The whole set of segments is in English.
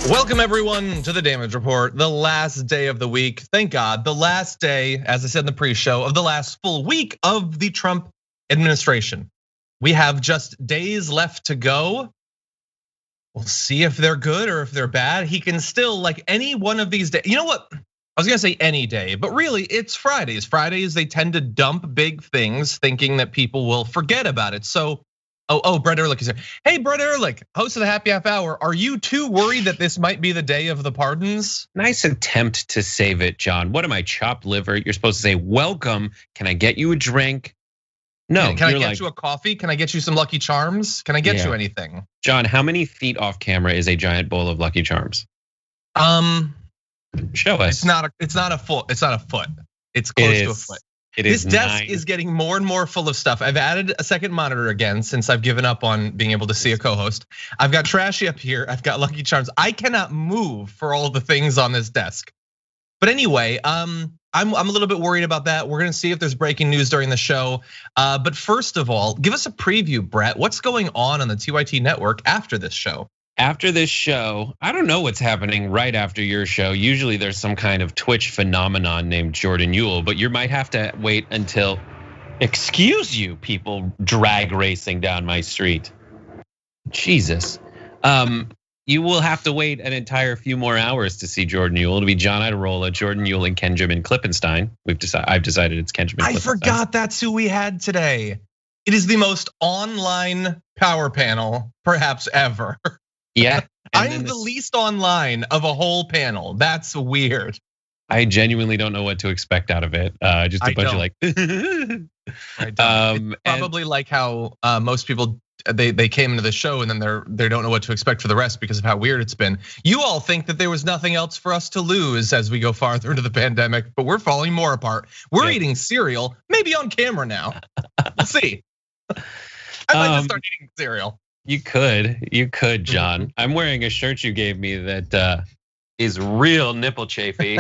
Welcome everyone to the Damage Report, the last day of the week. Thank God, the last day, as I said in the pre-show, of the last full week of the Trump administration. We have just days left to go. We'll see if they're good or if they're bad. He can still, like any one of these days, you know what? I was gonna say any day, but really it's Fridays. Fridays, they tend to dump big things thinking that people will forget about it. So, Brett Erlich is here. Hey, Brett Erlich, host of the Happy Half Hour. Are you too worried that this might be the day of the pardons? Nice attempt to save it, John. What am I, chopped liver? You're supposed to say, welcome. Can I get you a drink? No. Can I get you a coffee? Can I get you some Lucky Charms? Can I get you anything? John, how many feet off camera is a giant bowl of Lucky Charms? Show us. It's not a foot. It's not a foot. It's close to a foot. This desk is getting more and more full of stuff. I've added a second monitor again since I've given up on being able to see a co-host. I've got Trashy up here. I've got Lucky Charms. I cannot move for all the things on this desk. But anyway, I'm a little bit worried about that. We're gonna see if there's breaking news during the show. But first of all, give us a preview, Brett. What's going on the TYT network after this show? After this show, I don't know what's happening right after your show. Usually there's some kind of Twitch phenomenon named Jordan Ewell, but you might have to wait until, excuse you, people drag racing down my street. Jesus. You will have to wait an entire few more hours to see Jordan Ewell. It'll be John Idarola, Jordan Ewell, and Kenjamin Klippenstein. I've decided it's Kenjamin Klippenstein. I forgot that's who we had today. It is the most online power panel perhaps ever. Yeah. I'm the least online of a whole panel. That's weird. I genuinely don't know what to expect out of it. Just a bunch of like. Probably like how most people they came into the show and then they don't know what to expect for the rest because of how weird it's been. You all think that there was nothing else for us to lose as we go farther into the pandemic, but we're falling more apart. We're eating cereal, maybe on camera now. We'll see. I'd like to start eating cereal. You could, John. I'm wearing a shirt you gave me that is real nipple chafy.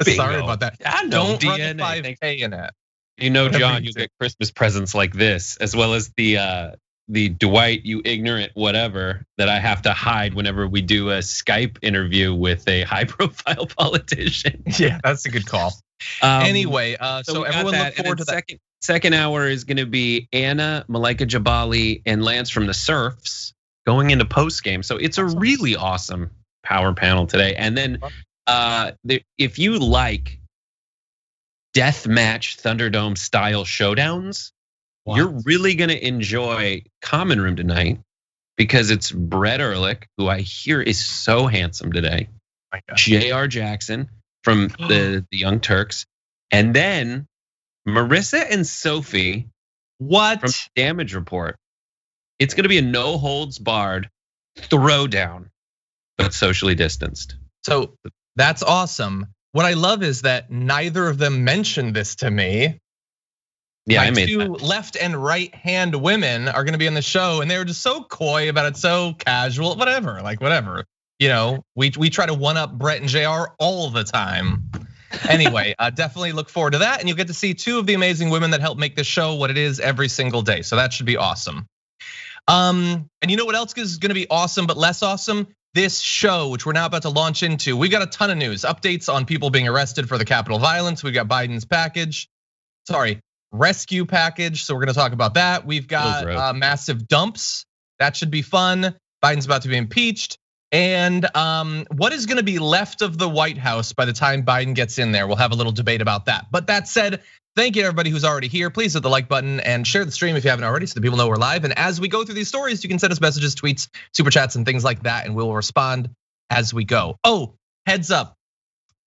Sorry about that. I know. Don't run the 5K in it. You know, John, you get Christmas presents like this, as well as the Dwight, you ignorant whatever, that I have to hide whenever we do a Skype interview with a high-profile politician. Yeah, that's a good call. Anyway, so everyone look forward to that. Second hour is going to be Anna, Malaika Jabali, and Lance from the Surfs going into post game. So it's a really awesome power panel today. And then if you like deathmatch Thunderdome style showdowns, you're really going to enjoy Common Room tonight because it's Brett Erlich, who I hear is so handsome today. J.R. Jackson from the Young Turks, and then Marissa and Sophie from Damage Report. It's gonna be a no holds barred throwdown, but socially distanced. So that's awesome. What I love is that neither of them mentioned this to me. Yeah, my two left and right hand women are gonna be on the show, and they were just so coy about it, so casual, whatever. You know, we try to one up Brett and JR all the time. Anyway, definitely look forward to that. And you'll get to see two of the amazing women that help make this show what it is every single day. So that should be awesome. And you know what else is gonna be awesome, but less awesome? This show, which we're now about to launch into. We got a ton of news, updates on people being arrested for the Capitol violence. We've got Biden's rescue package. So we're gonna talk about that. We've got massive dumps. That should be fun. Biden's about to be impeached. And what is gonna be left of the White House by the time Biden gets in there? We'll have a little debate about that. But that said, thank you to everybody who's already here. Please hit the like button and share the stream if you haven't already so that people know we're live. And as we go through these stories, you can send us messages, tweets, super chats, and things like that, and we'll respond as we go. Oh, heads up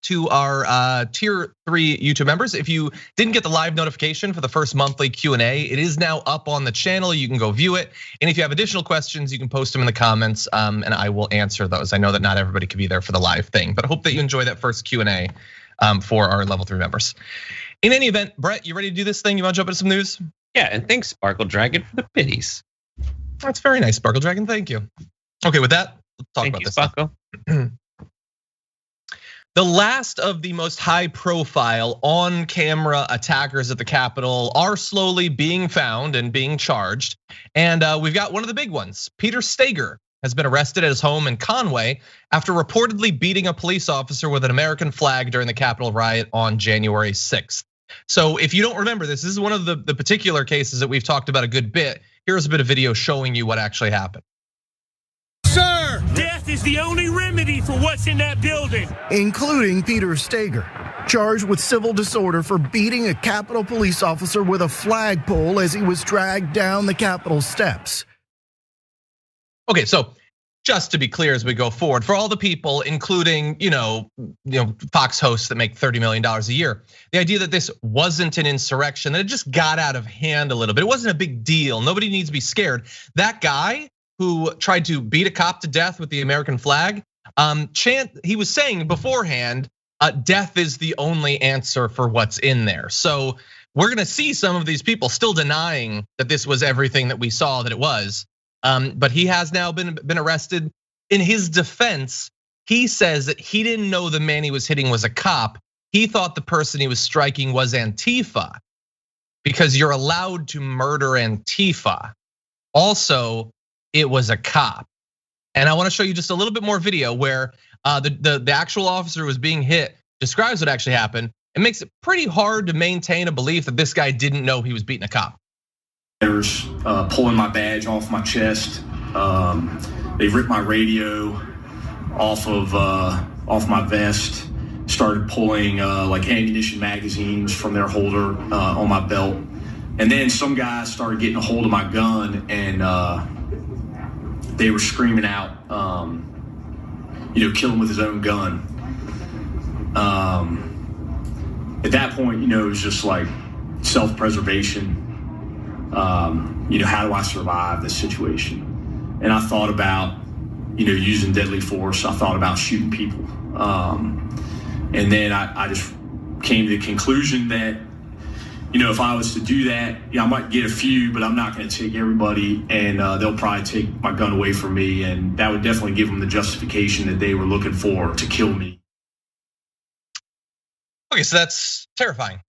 to our tier 3 YouTube members. If you didn't get the live notification for the first monthly Q&A, it is now up on the channel. You can go view it. And if you have additional questions, you can post them in the comments and I will answer those. I know that not everybody can be there for the live thing, but I hope that you enjoy that first Q&A for our level 3 members. In any event, Brett, you ready to do this thing? You want to jump into some news? Yeah, and thanks Sparkle Dragon for the biddies. That's very nice, Sparkle Dragon, thank you. Okay, with that, let's talk about this. Sparkle. The last of the most high profile on camera attackers at the Capitol are slowly being found and being charged. And we've got one of the big ones. Peter Stager has been arrested at his home in Conway after reportedly beating a police officer with an American flag during the Capitol riot on January 6th. So if you don't remember this is one of the particular cases that we've talked about a good bit. Here's a bit of video showing you what actually happened. Sir, death is the only remedy for what's in that building. Including Peter Stager, charged with civil disorder for beating a Capitol police officer with a flagpole as he was dragged down the Capitol steps. Okay, so just to be clear as we go forward, for all the people, including Fox hosts that make $30 million a year, the idea that this wasn't an insurrection, that it just got out of hand a little bit, it wasn't a big deal. Nobody needs to be scared. That guy who tried to beat a cop to death with the American flag, he was saying beforehand, death is the only answer for what's in there. So we're gonna see some of these people still denying that this was everything that we saw that it was. But he has now been arrested. In his defense, he says that he didn't know the man he was hitting was a cop. He thought the person he was striking was Antifa, because you're allowed to murder Antifa. Also, it was a cop. And I want to show you just a little bit more video where the actual officer who was being hit describes what actually happened. It makes it pretty hard to maintain a belief that this guy didn't know he was beating a cop. Pulling my badge off my chest. They ripped my radio off my vest. Started pulling like ammunition magazines from their holder on my belt. And then some guys started getting a hold of my gun, and they were screaming out, kill him with his own gun. At that point, it was just like self-preservation. How do I survive this situation? And I thought about, using deadly force. I thought about shooting people. And then I just came to the conclusion that, if I was to do that, I might get a few, but I'm not going to take everybody, and they'll probably take my gun away from me. And that would definitely give them the justification that they were looking for to kill me. Okay, so that's terrifying.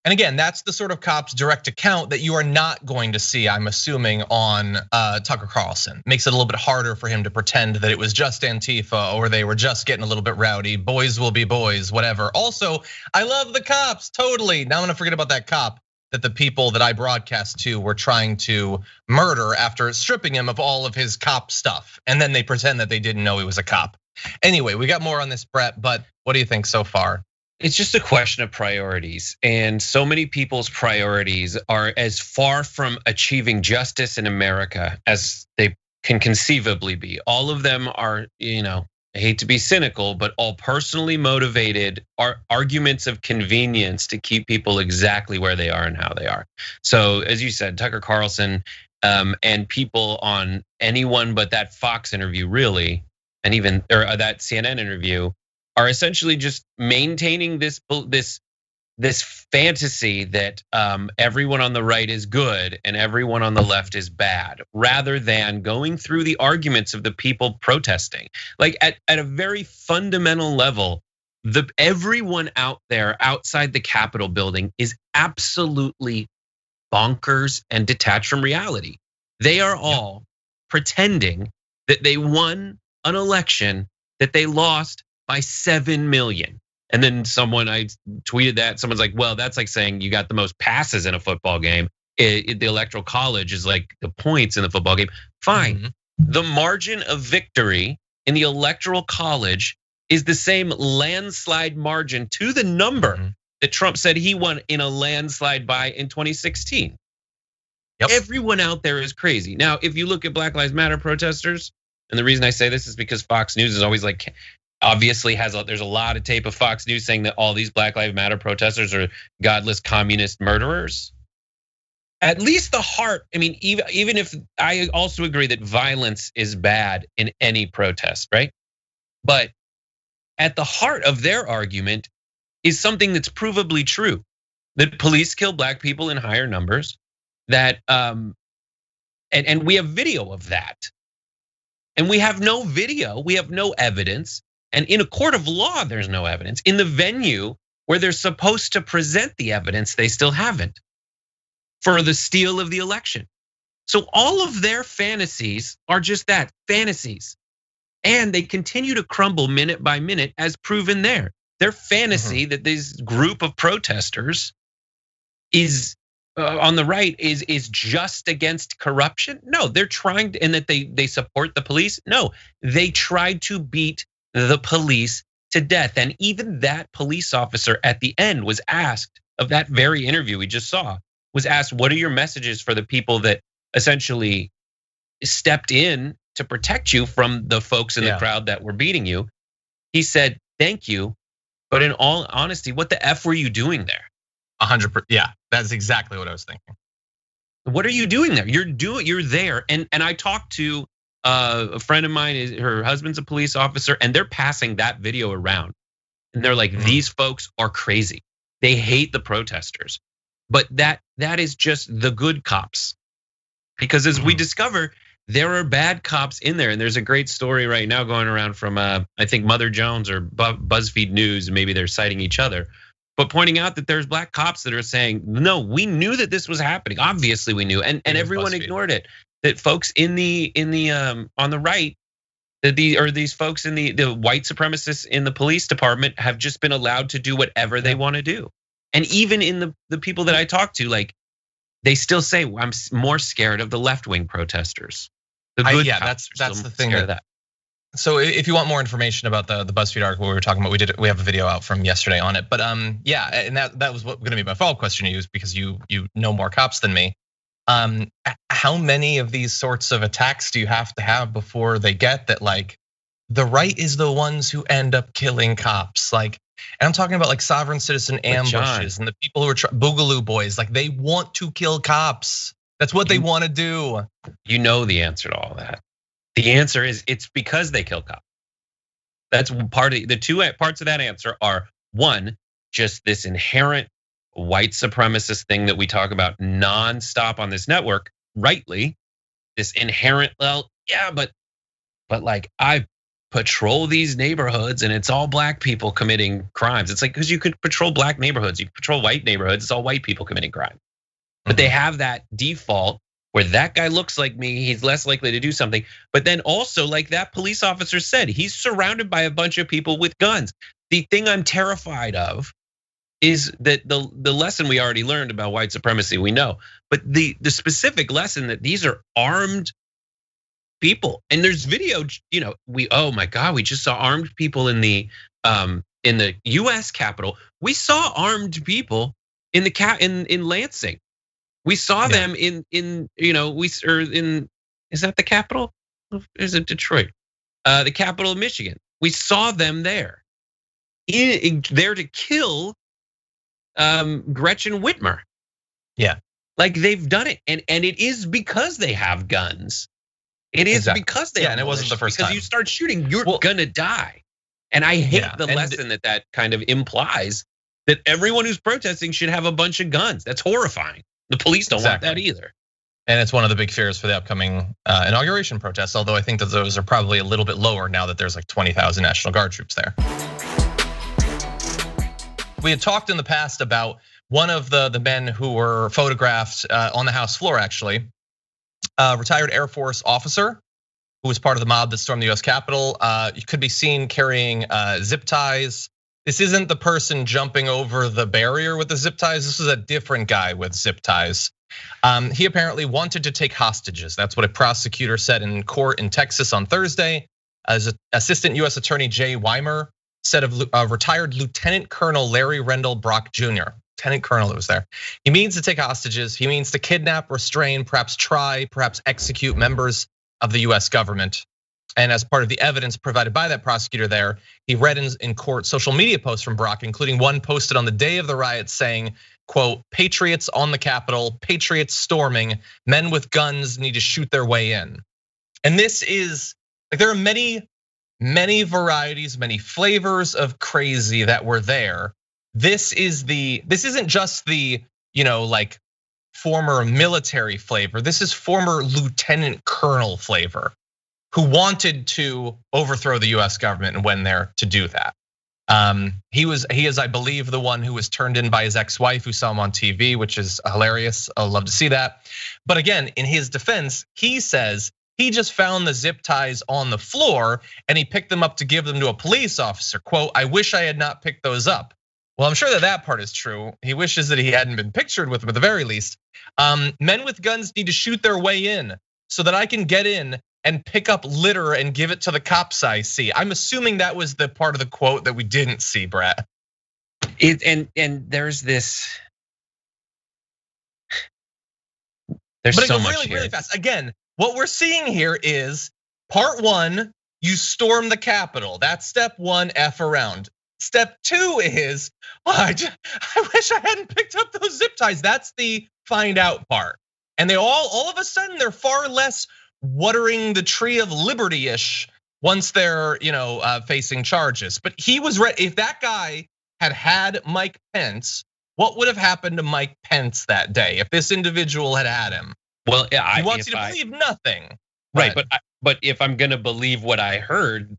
And again, that's the sort of cop's direct account that you are not going to see, I'm assuming, on Tucker Carlson. Makes it a little bit harder for him to pretend that it was just Antifa or they were just getting a little bit rowdy. Boys will be boys, whatever. Also, I love the cops, totally. Now I'm gonna forget about that cop that the people that I broadcast to were trying to murder after stripping him of all of his cop stuff. And then they pretend that they didn't know he was a cop. Anyway, we got more on this, Brett, but what do you think so far? It's just a question of priorities, and so many people's priorities are as far from achieving justice in America as they can conceivably be. All of them are, I hate to be cynical, but all personally motivated arguments of convenience to keep people exactly where they are and how they are. So as you said, Tucker Carlson and people on anyone but that Fox interview really, and even or that CNN interview, are essentially just maintaining this fantasy that everyone on the right is good and everyone on the left is bad, rather than going through the arguments of the people protesting. Like at a very fundamental level, everyone out there outside the Capitol building is absolutely bonkers and detached from reality. They are all pretending that they won an election that they lost by 7 million. And then I tweeted that, someone's like, well, that's like saying you got the most passes in a football game. The Electoral College is like the points in the football game. Fine. Mm-hmm. The margin of victory in the Electoral College is the same landslide margin to the number that Trump said he won in a landslide by in 2016. Yep. Everyone out there is crazy. Now, if you look at Black Lives Matter protesters, and the reason I say this is because Fox News is always like, obviously there's a lot of tape of Fox News saying that all these Black Lives Matter protesters are godless communist murderers. At least the heart, even if I also agree that violence is bad in any protest, right? But at the heart of their argument is something that's provably true, that police kill black people in higher numbers, that and we have video of that. And we have no video, we have no evidence. And in a court of law, there's no evidence. In the venue where they're supposed to present the evidence, they still haven't for the steal of the election. So all of their fantasies are just that, fantasies. And they continue to crumble minute by minute as proven there. Their fantasy that this group of protesters is on the right is just against corruption. No, they're trying to, and that they support the police. No, they tried to beat the police to death. And even that police officer at the end was asked, of that very interview we just saw, was asked, what are your messages for the people that essentially stepped in to protect you from the folks in the crowd that were beating you? He said, thank you. But in all honesty, what the F were you doing there? 100%. Yeah, that's exactly what I was thinking. What are you doing there? You're there. And I talked to a friend of mine, her husband's a police officer, and they're passing that video around. And they're like, these folks are crazy. They hate the protesters. But that is just the good cops. Because as we discover, there are bad cops in there. And there's a great story right now going around from, I think, Mother Jones or BuzzFeed News, maybe they're citing each other, but pointing out that there's black cops that are saying, no, we knew that this was happening. Obviously we knew, and everyone ignored it. That folks in the on the right, these folks in the white supremacists in the police department have just been allowed to do whatever they want to do. And even in the people that I talk to, like, they still say, I'm more scared of the left-wing protesters. That's the thing. So if you want more information about the BuzzFeed article we were talking about, we have a video out from yesterday on it. But yeah, and that was going to be my follow-up question to you, because you know more cops than me. How many of these sorts of attacks do you have to have before they get that, like, the right is the ones who end up killing cops? Like, and I'm talking about like sovereign citizen ambushes and the people who are Boogaloo boys. Like, they want to kill cops. That's what they want to do. You know the answer to all that. The answer is it's because they kill cops. That's part of the two parts of that answer are, one, just this inherent white supremacist thing that we talk about nonstop on this network, rightly. This inherent, well, yeah, but like, I patrol these neighborhoods and it's all black people committing crimes. It's like, because you could patrol black neighborhoods, you patrol white neighborhoods, it's all white people committing crime. But they have that default where that guy looks like me, he's less likely to do something. But then also, like that police officer said, he's surrounded by a bunch of people with guns. The thing I'm terrified of is that the lesson we already learned about white supremacy, we know, but the specific lesson that these are armed people. And there's video, oh my God, we just saw armed people in the US Capitol. We saw armed people in Lansing. We saw them in is that the Capitol? Or is it Detroit? The capital of Michigan. We saw them there, there to kill Gretchen Whitmer. Yeah, like they've done it, and it is because they have guns. It is because they and it wasn't the first time. Because you start shooting, you're gonna die. And I hate the lesson that kind of implies that everyone who's protesting should have a bunch of guns. That's horrifying. The police don't want that either. And it's one of the big fears for the upcoming inauguration protests, although I think that those are probably a little bit lower now that there's like 20,000 National Guard troops there. We had talked in the past about one of the men who were photographed on the House floor, actually, a retired Air Force officer who was part of the mob that stormed the US Capitol. You could be seen carrying zip ties. This isn't the person jumping over the barrier with the zip ties. This is a different guy with zip ties. He apparently wanted to take hostages. That's what a prosecutor said in court in Texas on Thursday. As Assistant US Attorney Jay Weimer said of retired Lieutenant Colonel Larry Rendell Brock Jr., Lieutenant Colonel that was there. He means to take hostages. He means to kidnap, restrain, perhaps execute members of the US government. And as part of the evidence provided by that prosecutor there, he read in court social media posts from Brock, including one posted on the day of the riots saying, quote, "Patriots on the Capitol, patriots storming, men with guns need to shoot their way in." And this is, like, there are many varieties, many flavors of crazy that were there. This isn't just the, like, former military flavor. This is former lieutenant colonel flavor, who wanted to overthrow the US government and went there to do that. He is, I believe, the one who was turned in by his ex-wife who saw him on TV, which is hilarious. I'd love to see that. But again, in his defense, he says he just found the zip ties on the floor and he picked them up to give them to a police officer. Quote, "I wish I had not picked those up." Well, I'm sure that part is true. He wishes that he hadn't been pictured with them at the very least. Men with guns need to shoot their way in so that I can get in and pick up litter and give it to the cops I see. I'm assuming that was the part of the quote that we didn't see, Brett. And there's this. There's but so it much really, here. really fast. Again, what we're seeing here is part one, you storm the Capitol. That's step one, F around. Step two is, I wish I hadn't picked up those zip ties. That's the find out part. And they all of a sudden, they're far less watering the tree of liberty-ish once they're, facing charges. But he was ready. If that guy had Mike Pence, what would have happened to Mike Pence that day if this individual had him? Well, yeah, he wants you to believe nothing. Right, but if I'm gonna believe what I heard,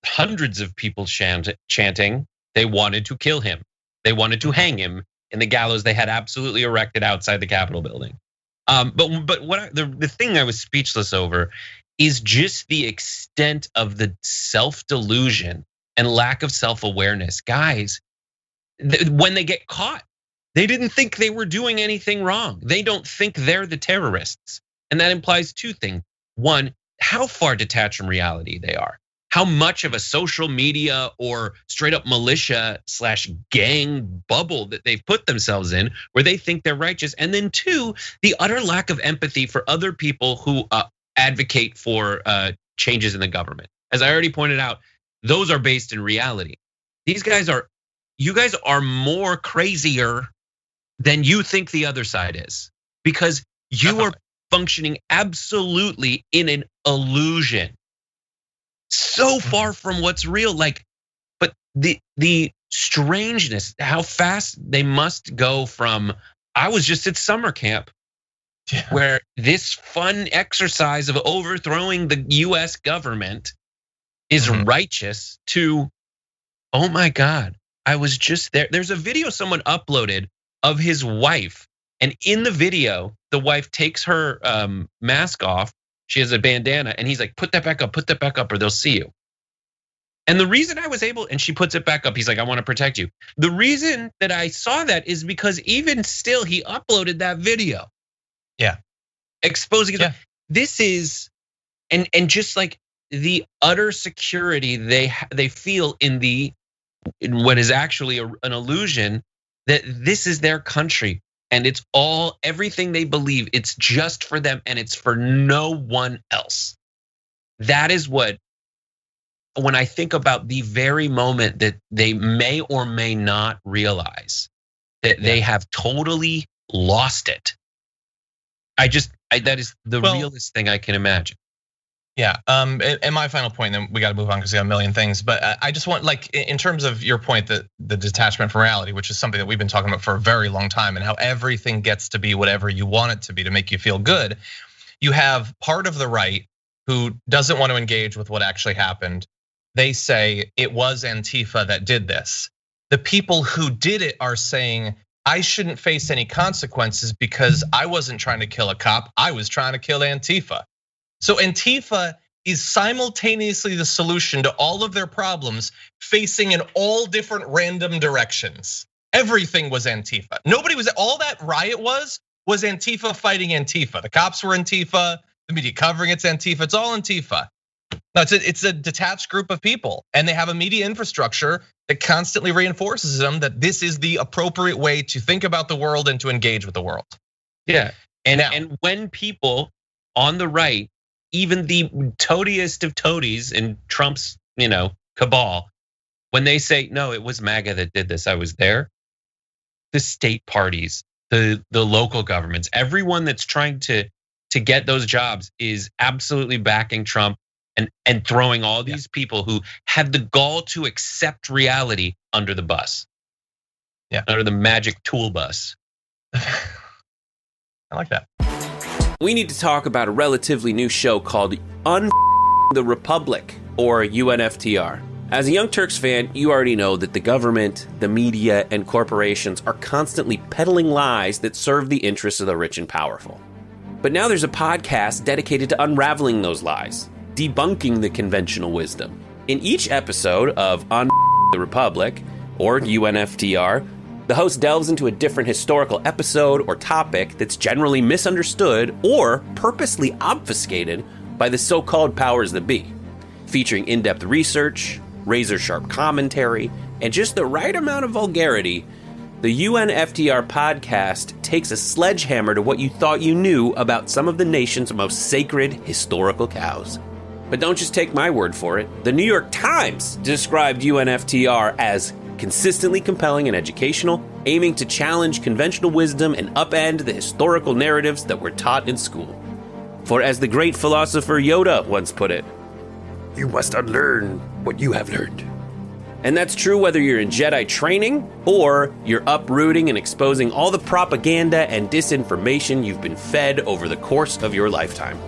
hundreds of people chanting, they wanted to kill him. They wanted to hang him in the gallows they had absolutely erected outside the Capitol building. But what the thing I was speechless over is just the extent of the self-delusion and lack of self-awareness. Guys, when they get caught, they didn't think they were doing anything wrong. They don't think they're the terrorists. And that implies two things. One, how far detached from reality they are. How much of a social media or straight up militia / gang bubble that they've put themselves in where they think they're righteous. And then two, the utter lack of empathy for other people who advocate for changes in the government. As I already pointed out, those are based in reality. You guys are more crazier than you think the other side is, because you are functioning absolutely in an illusion. So far from what's real, but the strangeness, how fast they must go from, I was just at summer camp, where this fun exercise of overthrowing the US government is righteous, to, oh my God, I was just there. There's a video someone uploaded of his wife, and in the video, the wife takes her mask off. She has a bandana, and he's like, put that back up, or they'll see you. And the reason I was able, and she puts it back up, he's like, I want to protect you. The reason that I saw that is because even still, he uploaded that video. Yeah. Exposing this is, and just like the utter security they feel in what is actually an illusion that this is their country. And it's everything they believe, it's just for them and it's for no one else. That is what, when I think about the very moment that they may or may not realize that they have totally lost it. That is the realest thing I can imagine. Yeah, and my final point, then we got to move on because we got a million things. But I just want, in terms of your point, that the detachment from reality, which is something that we've been talking about for a very long time, and how everything gets to be whatever you want it to be to make you feel good. You have part of the right who doesn't want to engage with what actually happened. They say it was Antifa that did this. The people who did it are saying, I shouldn't face any consequences because I wasn't trying to kill a cop. I was trying to kill Antifa. So Antifa is simultaneously the solution to all of their problems, facing in all different random directions. Everything was Antifa. All that riot was Antifa fighting Antifa. The cops were Antifa, the media covering it's Antifa, it's all Antifa. No, it's a detached group of people, and they have a media infrastructure that constantly reinforces them that this is the appropriate way to think about the world and to engage with the world. Yeah, and when people on the right, even the toadiest of toadies in Trump's, cabal, when they say, no, it was MAGA that did this, I was there. The state parties, the local governments, everyone that's trying to get those jobs is absolutely backing Trump and throwing all these people who had the gall to accept reality under the bus. Yeah. Under the magic tool bus. I like that. We need to talk about a relatively new show called the Republic, or UNFTR. As a Young Turks fan, you already know that the government, the media, and corporations are constantly peddling lies that serve the interests of the rich and powerful. But now there's a podcast dedicated to unraveling those lies, debunking the conventional wisdom. In each episode of On the Republic, or UNFTR, the host delves into a different historical episode or topic that's generally misunderstood or purposely obfuscated by the so-called powers that be, featuring in-depth research, razor-sharp commentary, and just the right amount of vulgarity. The UNFTR podcast takes a sledgehammer to what you thought you knew about some of the nation's most sacred historical cows. But don't just take my word for it. The New York Times described UNFTR as consistently compelling and educational, aiming to challenge conventional wisdom and upend the historical narratives that were taught in school. For as the great philosopher Yoda once put it, "You must unlearn what you have learned." And that's true whether you're in Jedi training or you're uprooting and exposing all the propaganda and disinformation you've been fed over the course of your lifetime.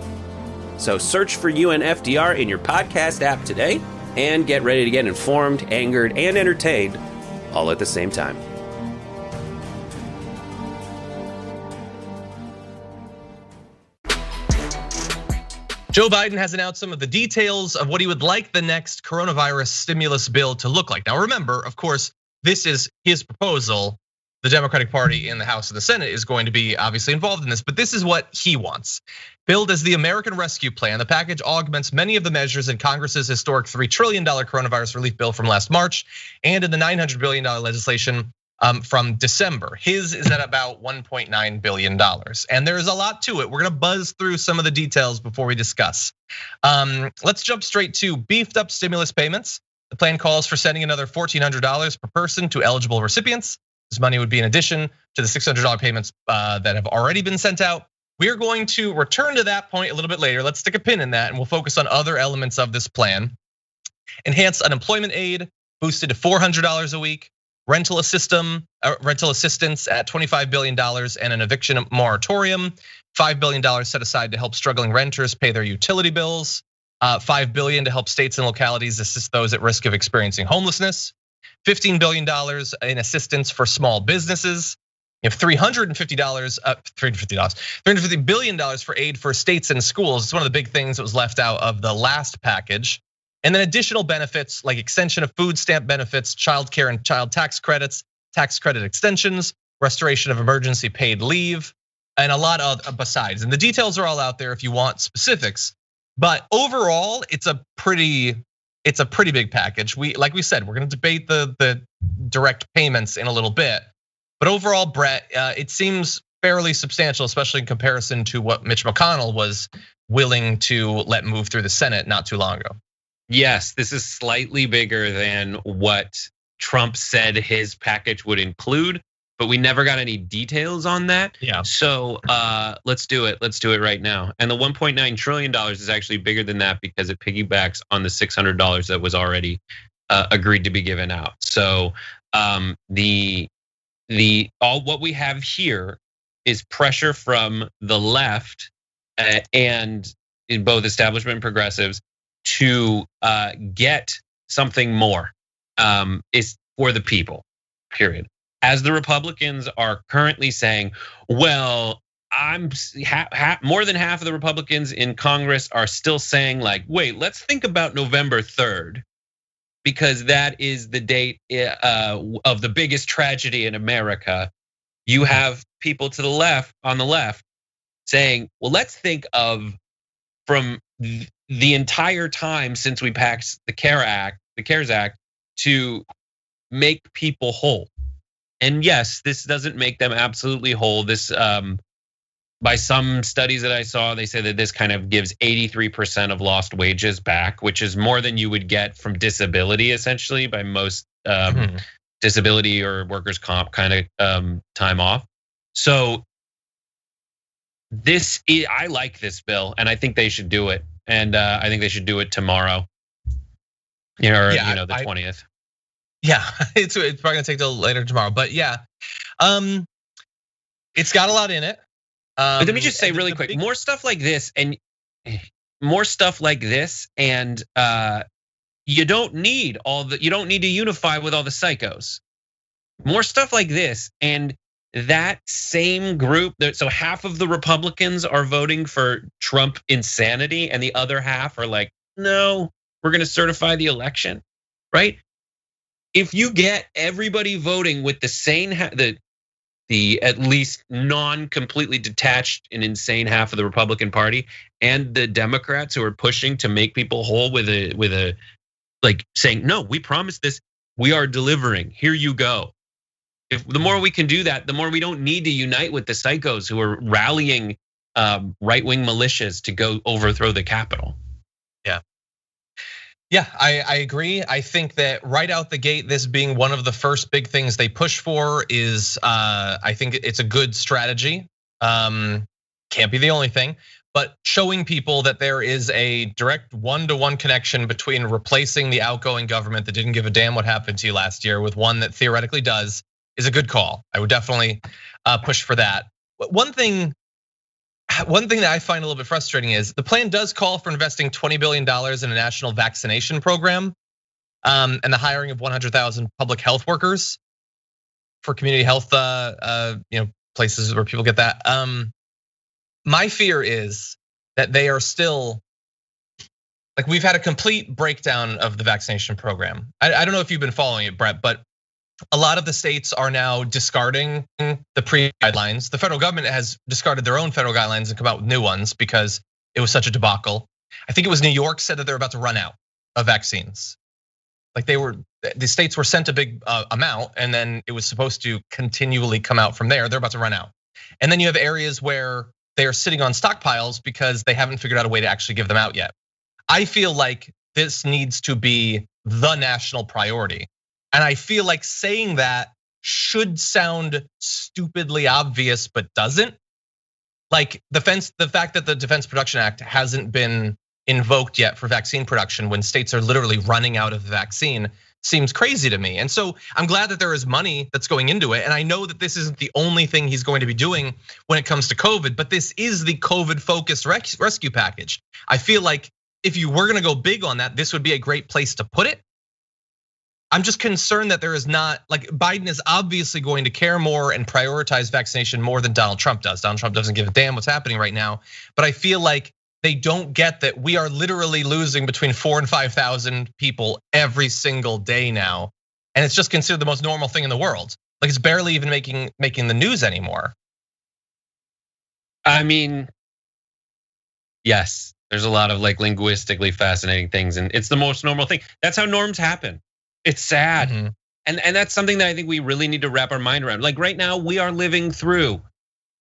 So search for UNFTR in your podcast app today and get ready to get informed, angered, and entertained all at the same time. Joe Biden has announced some of the details of what he would like the next coronavirus stimulus bill to look like. Now remember, of course, this is his proposal. The Democratic Party in the House and the Senate is going to be obviously involved in this, but this is what he wants. Billed as the American Rescue Plan, the package augments many of the measures in Congress's historic $3 trillion coronavirus relief bill from last March and in the $900 billion legislation from December. His is at about $1.9 billion. And there is a lot to it. We're gonna buzz through some of the details before we discuss. Let's jump straight to beefed up stimulus payments. The plan calls for sending another $1,400 per person to eligible recipients. This money would be in addition to the $600 payments that have already been sent out. We are going to return to that point a little bit later. Let's stick a pin in that and we'll focus on other elements of this plan. Enhanced unemployment aid, boosted to $400 a week. Rental assistance at $25 billion and an eviction moratorium. $5 billion set aside to help struggling renters pay their utility bills. $5 billion to help states and localities assist those at risk of experiencing homelessness. $15 billion in assistance for small businesses. You have $350 billion for aid for states and schools. It's one of the big things that was left out of the last package. And then additional benefits like extension of food stamp benefits, child care and child tax credits, tax credit extensions, restoration of emergency paid leave, and a lot of besides. And the details are all out there if you want specifics. But overall, it's a pretty big package. Like we said, we're gonna debate the direct payments in a little bit. But overall, Brett, it seems fairly substantial, especially in comparison to what Mitch McConnell was willing to let move through the Senate not too long ago. Yes, this is slightly bigger than what Trump said his package would include, but we never got any details on that. Yeah. So let's do it. Let's do it right now. And the $1.9 trillion is actually bigger than that because it piggybacks on the $600 that was already agreed to be given out. So all what we have here is pressure from the left and in both establishment and progressives to get something more is for the people, period. As the Republicans are currently saying, well, more than half of the Republicans in Congress are still saying like, wait, let's think about November 3rd, because that is the date of the biggest tragedy in America. You have people to the left, on the left, saying, well, let's think of from the entire time since we passed the CARES Act to make people whole. And yes, this doesn't make them absolutely whole. This, by some studies that I saw, they say that this kind of gives 83% of lost wages back, which is more than you would get from disability, essentially, by most disability or workers' comp kind of time off. So I like this bill, and I think they should do it. And I think they should do it tomorrow, the 20th. Yeah, it's probably gonna take till later tomorrow, but yeah, it's got a lot in it. But let me just say really quick, more stuff like this, and you don't need to unify with all the psychos. More stuff like this, and that same group, so half of the Republicans are voting for Trump insanity, and the other half are like, no, we're gonna certify the election, right? If you get everybody voting with the same, the at least non-completely detached and insane half of the Republican Party, and the Democrats who are pushing to make people whole with a like saying, no, we promised this, we are delivering, here you go. If the more we can do that, the more we don't need to unite with the psychos who are rallying right-wing militias to go overthrow the Capitol. Yeah, I agree. I think that right out the gate, this being one of the first big things they push for is, I think it's a good strategy. Can't be the only thing, but showing people that there is a direct one-to-one connection between replacing the outgoing government that didn't give a damn what happened to you last year with one that theoretically does is a good call. I would definitely push for that. One thing that I find a little bit frustrating is the plan does call for investing $20 billion in a national vaccination program, and the hiring of 100,000 public health workers for community health, places where people get that. My fear is that they are still, like, we've had a complete breakdown of the vaccination program. I don't know if you've been following it, Brett, but a lot of the states are now discarding the pre-guidelines. The federal government has discarded their own federal guidelines and come out with new ones because it was such a debacle. I think it was New York said that they're about to run out of vaccines. Like the states were sent a big amount, and then it was supposed to continually come out from there. They're about to run out. And then you have areas where they are sitting on stockpiles because they haven't figured out a way to actually give them out yet. I feel like this needs to be the national priority. And I feel like saying that should sound stupidly obvious, but doesn't. Like the fact that the Defense Production Act hasn't been invoked yet for vaccine production when states are literally running out of the vaccine seems crazy to me. And so I'm glad that there is money that's going into it. And I know that this isn't the only thing he's going to be doing when it comes to COVID, but this is the COVID focused rescue package. I feel like if you were gonna go big on that, this would be a great place to put it. I'm just concerned that there is not, like, Biden is obviously going to care more and prioritize vaccination more than Donald Trump does. Donald Trump doesn't give a damn what's happening right now, but I feel like they don't get that we are literally losing between 4,000 and 5,000 people every single day now. And it's just considered the most normal thing in the world. Like, it's barely even making the news anymore. I mean, yes, there's a lot of like linguistically fascinating things, and it's the most normal thing. That's how norms happen. It's sad. Mm-hmm. And that's something that I think we really need to wrap our mind around. Like right now, we are living through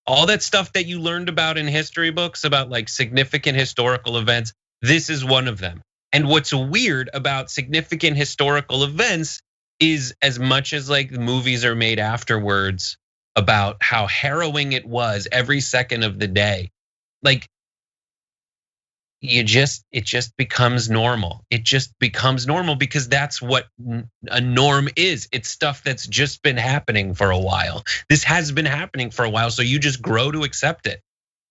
all that stuff that you learned about in history books about like significant historical events. This is one of them. And what's weird about significant historical events is, as much as like the movies are made afterwards about how harrowing it was every second of the day, like it just becomes normal. It just becomes normal because that's what a norm is. It's stuff that's just been happening for a while. This has been happening for a while, so you just grow to accept it.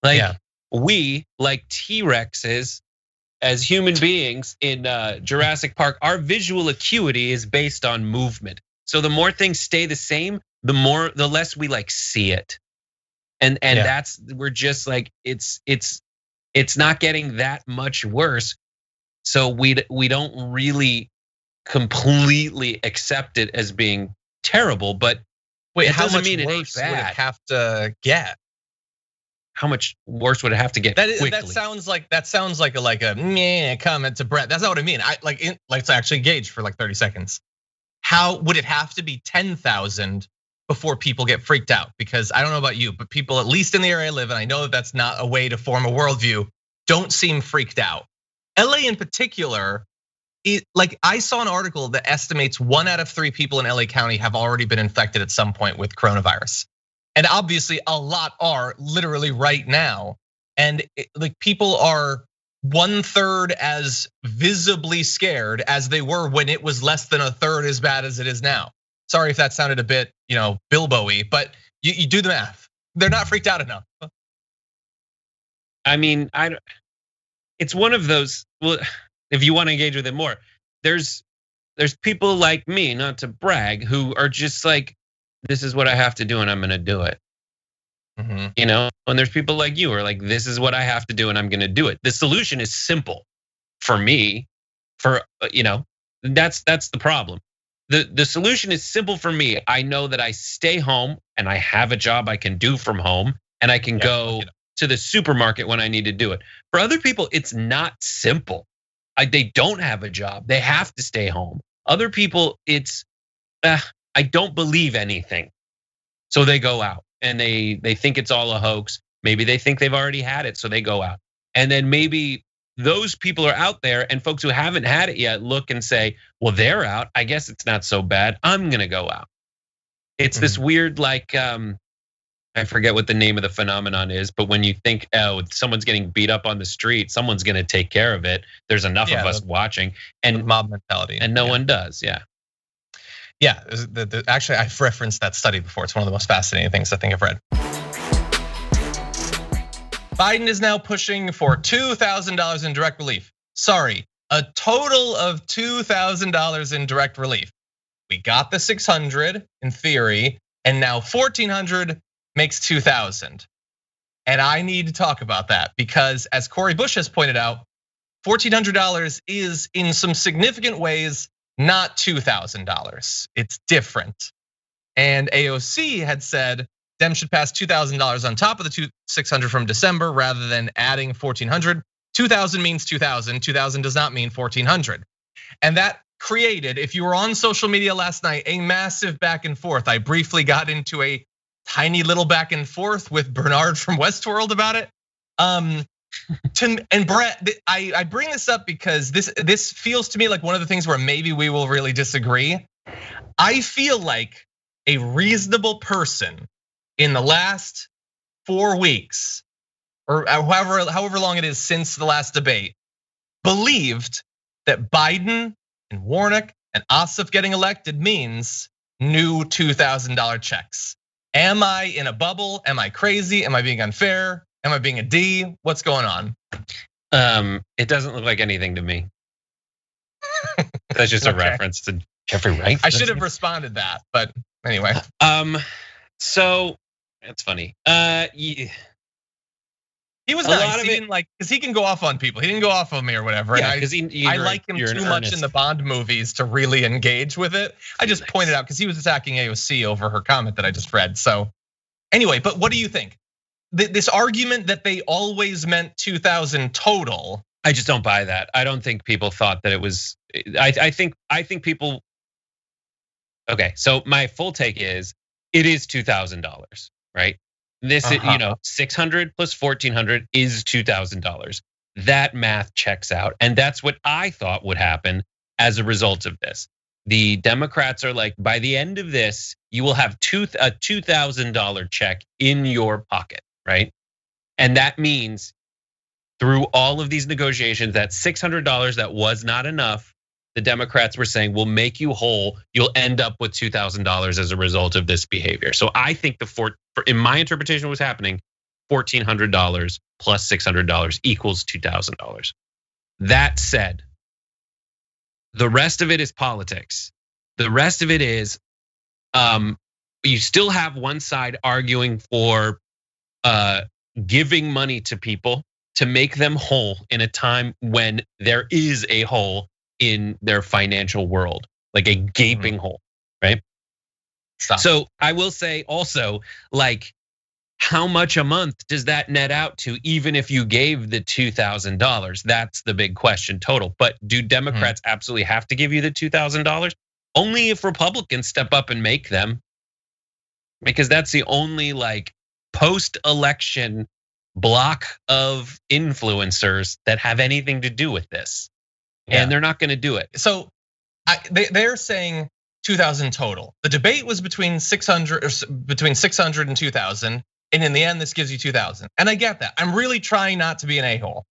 Like we, like T-Rexes, as human beings in Jurassic Park, our visual acuity is based on movement. So the more things stay the same, the less we like see it. And that's, we're just like, it's not getting that much worse. So we don't really completely accept it as being terrible, but wait, how much worse would it have to get? How much worse would it have to get? That sounds like a meh comment to Brett. That's not what I mean. Let's actually gauge for like 30 seconds. How would it have to be 10,000 before people get freaked out? Because I don't know about you, but people, at least in the area I live in, I know that that's not a way to form a worldview, don't seem freaked out. LA in particular, like I saw an article that estimates 1 out of 3 people in LA County have already been infected at some point with coronavirus. And obviously a lot are literally right now. And like people are 1/3 as visibly scared as they were when it was less than 1/3 as bad as it is now. Sorry if that sounded a bit, Bilbo-y, but you do the math. They're not freaked out enough. I mean, it's one of those, well, if you want to engage with it more, there's people like me, not to brag, who are just like, this is what I have to do and I'm gonna do it. You know, and there's people like you who are like, this is what I have to do and I'm gonna do it. The solution is simple for me, that's the problem. The solution is simple for me. I know that I stay home and I have a job I can do from home and I can go to the supermarket when I need to do it. For other people, it's not simple. They don't have a job. They have to stay home. Other people, it's, I don't believe anything. So they go out and they think it's all a hoax. Maybe they think they've already had it, so they go out. And then maybe those people are out there and folks who haven't had it yet look and say, well, they're out. I guess it's not so bad. I'm gonna go out. It's this weird, like, I forget what the name of the phenomenon is, but when you think, oh, someone's getting beat up on the street, someone's gonna take care of it. There's enough of us watching, and mob mentality, and no one does. Yeah. Actually, I've referenced that study before. It's one of the most fascinating things I think I've read. Biden is now pushing for $2,000 in direct relief. Sorry, a total of $2,000 in direct relief. We got the 600 in theory, and now 1,400 makes 2,000. And I need to talk about that because, as Cori Bush has pointed out, $1,400 is in some significant ways not $2,000. It's different. And AOC had said Dem should pass $2,000 on top of the 600 from December rather than adding 1,400. 2,000 means 2,000. 2,000 does not mean 1,400. And that created, if you were on social media last night, a massive back and forth. I briefly got into a tiny little back and forth with Bernard from Westworld about it. And Brett, I bring this up because this feels to me like one of the things where maybe we will really disagree. I feel like a reasonable person in the last 4 weeks, or however long it is since the last debate, believed that Biden and Warnock and Ossoff getting elected means new $2,000 checks. Am I in a bubble? Am I crazy? Am I being unfair? Am I being a D? What's going on? It doesn't look like anything to me. That's just a reference to Jeffrey Wright. I should have responded that, but anyway. So that's funny. He was nice. He didn't like, because he can go off on people. He didn't go off on me or whatever. Yeah, because I like him too much in the Bond movies to really engage with it. I just pointed out because he was attacking AOC over her comment that I just read. So anyway, but what do you think? This argument that they always meant 2,000 total. I just don't buy that. I don't think people thought that it was. I think people. Okay, so my full take is it is $2,000, right? This is, 600 plus 1,400 is $2,000. That math checks out, and that's what I thought would happen as a result of this. The Democrats are like, by the end of this, you will have a $2,000 check in your pocket, right? And that means through all of these negotiations, that $600 that was not enough, the Democrats were saying, we'll make you whole. You'll end up with $2,000 as a result of this behavior. So I think in my interpretation, what's happening, $1,400 plus $600 equals $2,000. That said, the rest of it is politics. The rest of it is, you still have one side arguing for giving money to people to make them whole in a time when there is a hole in their financial world, like a gaping hole, right? So I will say also, like, how much a month does that net out to, even if you gave the $2,000? That's the big question total. But do Democrats absolutely have to give you the $2,000? Only if Republicans step up and make them, because that's the only like post-election block of influencers that have anything to do with this. And they're not gonna do it. So they're saying 2,000 total. The debate was between 600 and 2,000. And in the end, this gives you 2,000. And I get that. I'm really trying not to be an a-hole.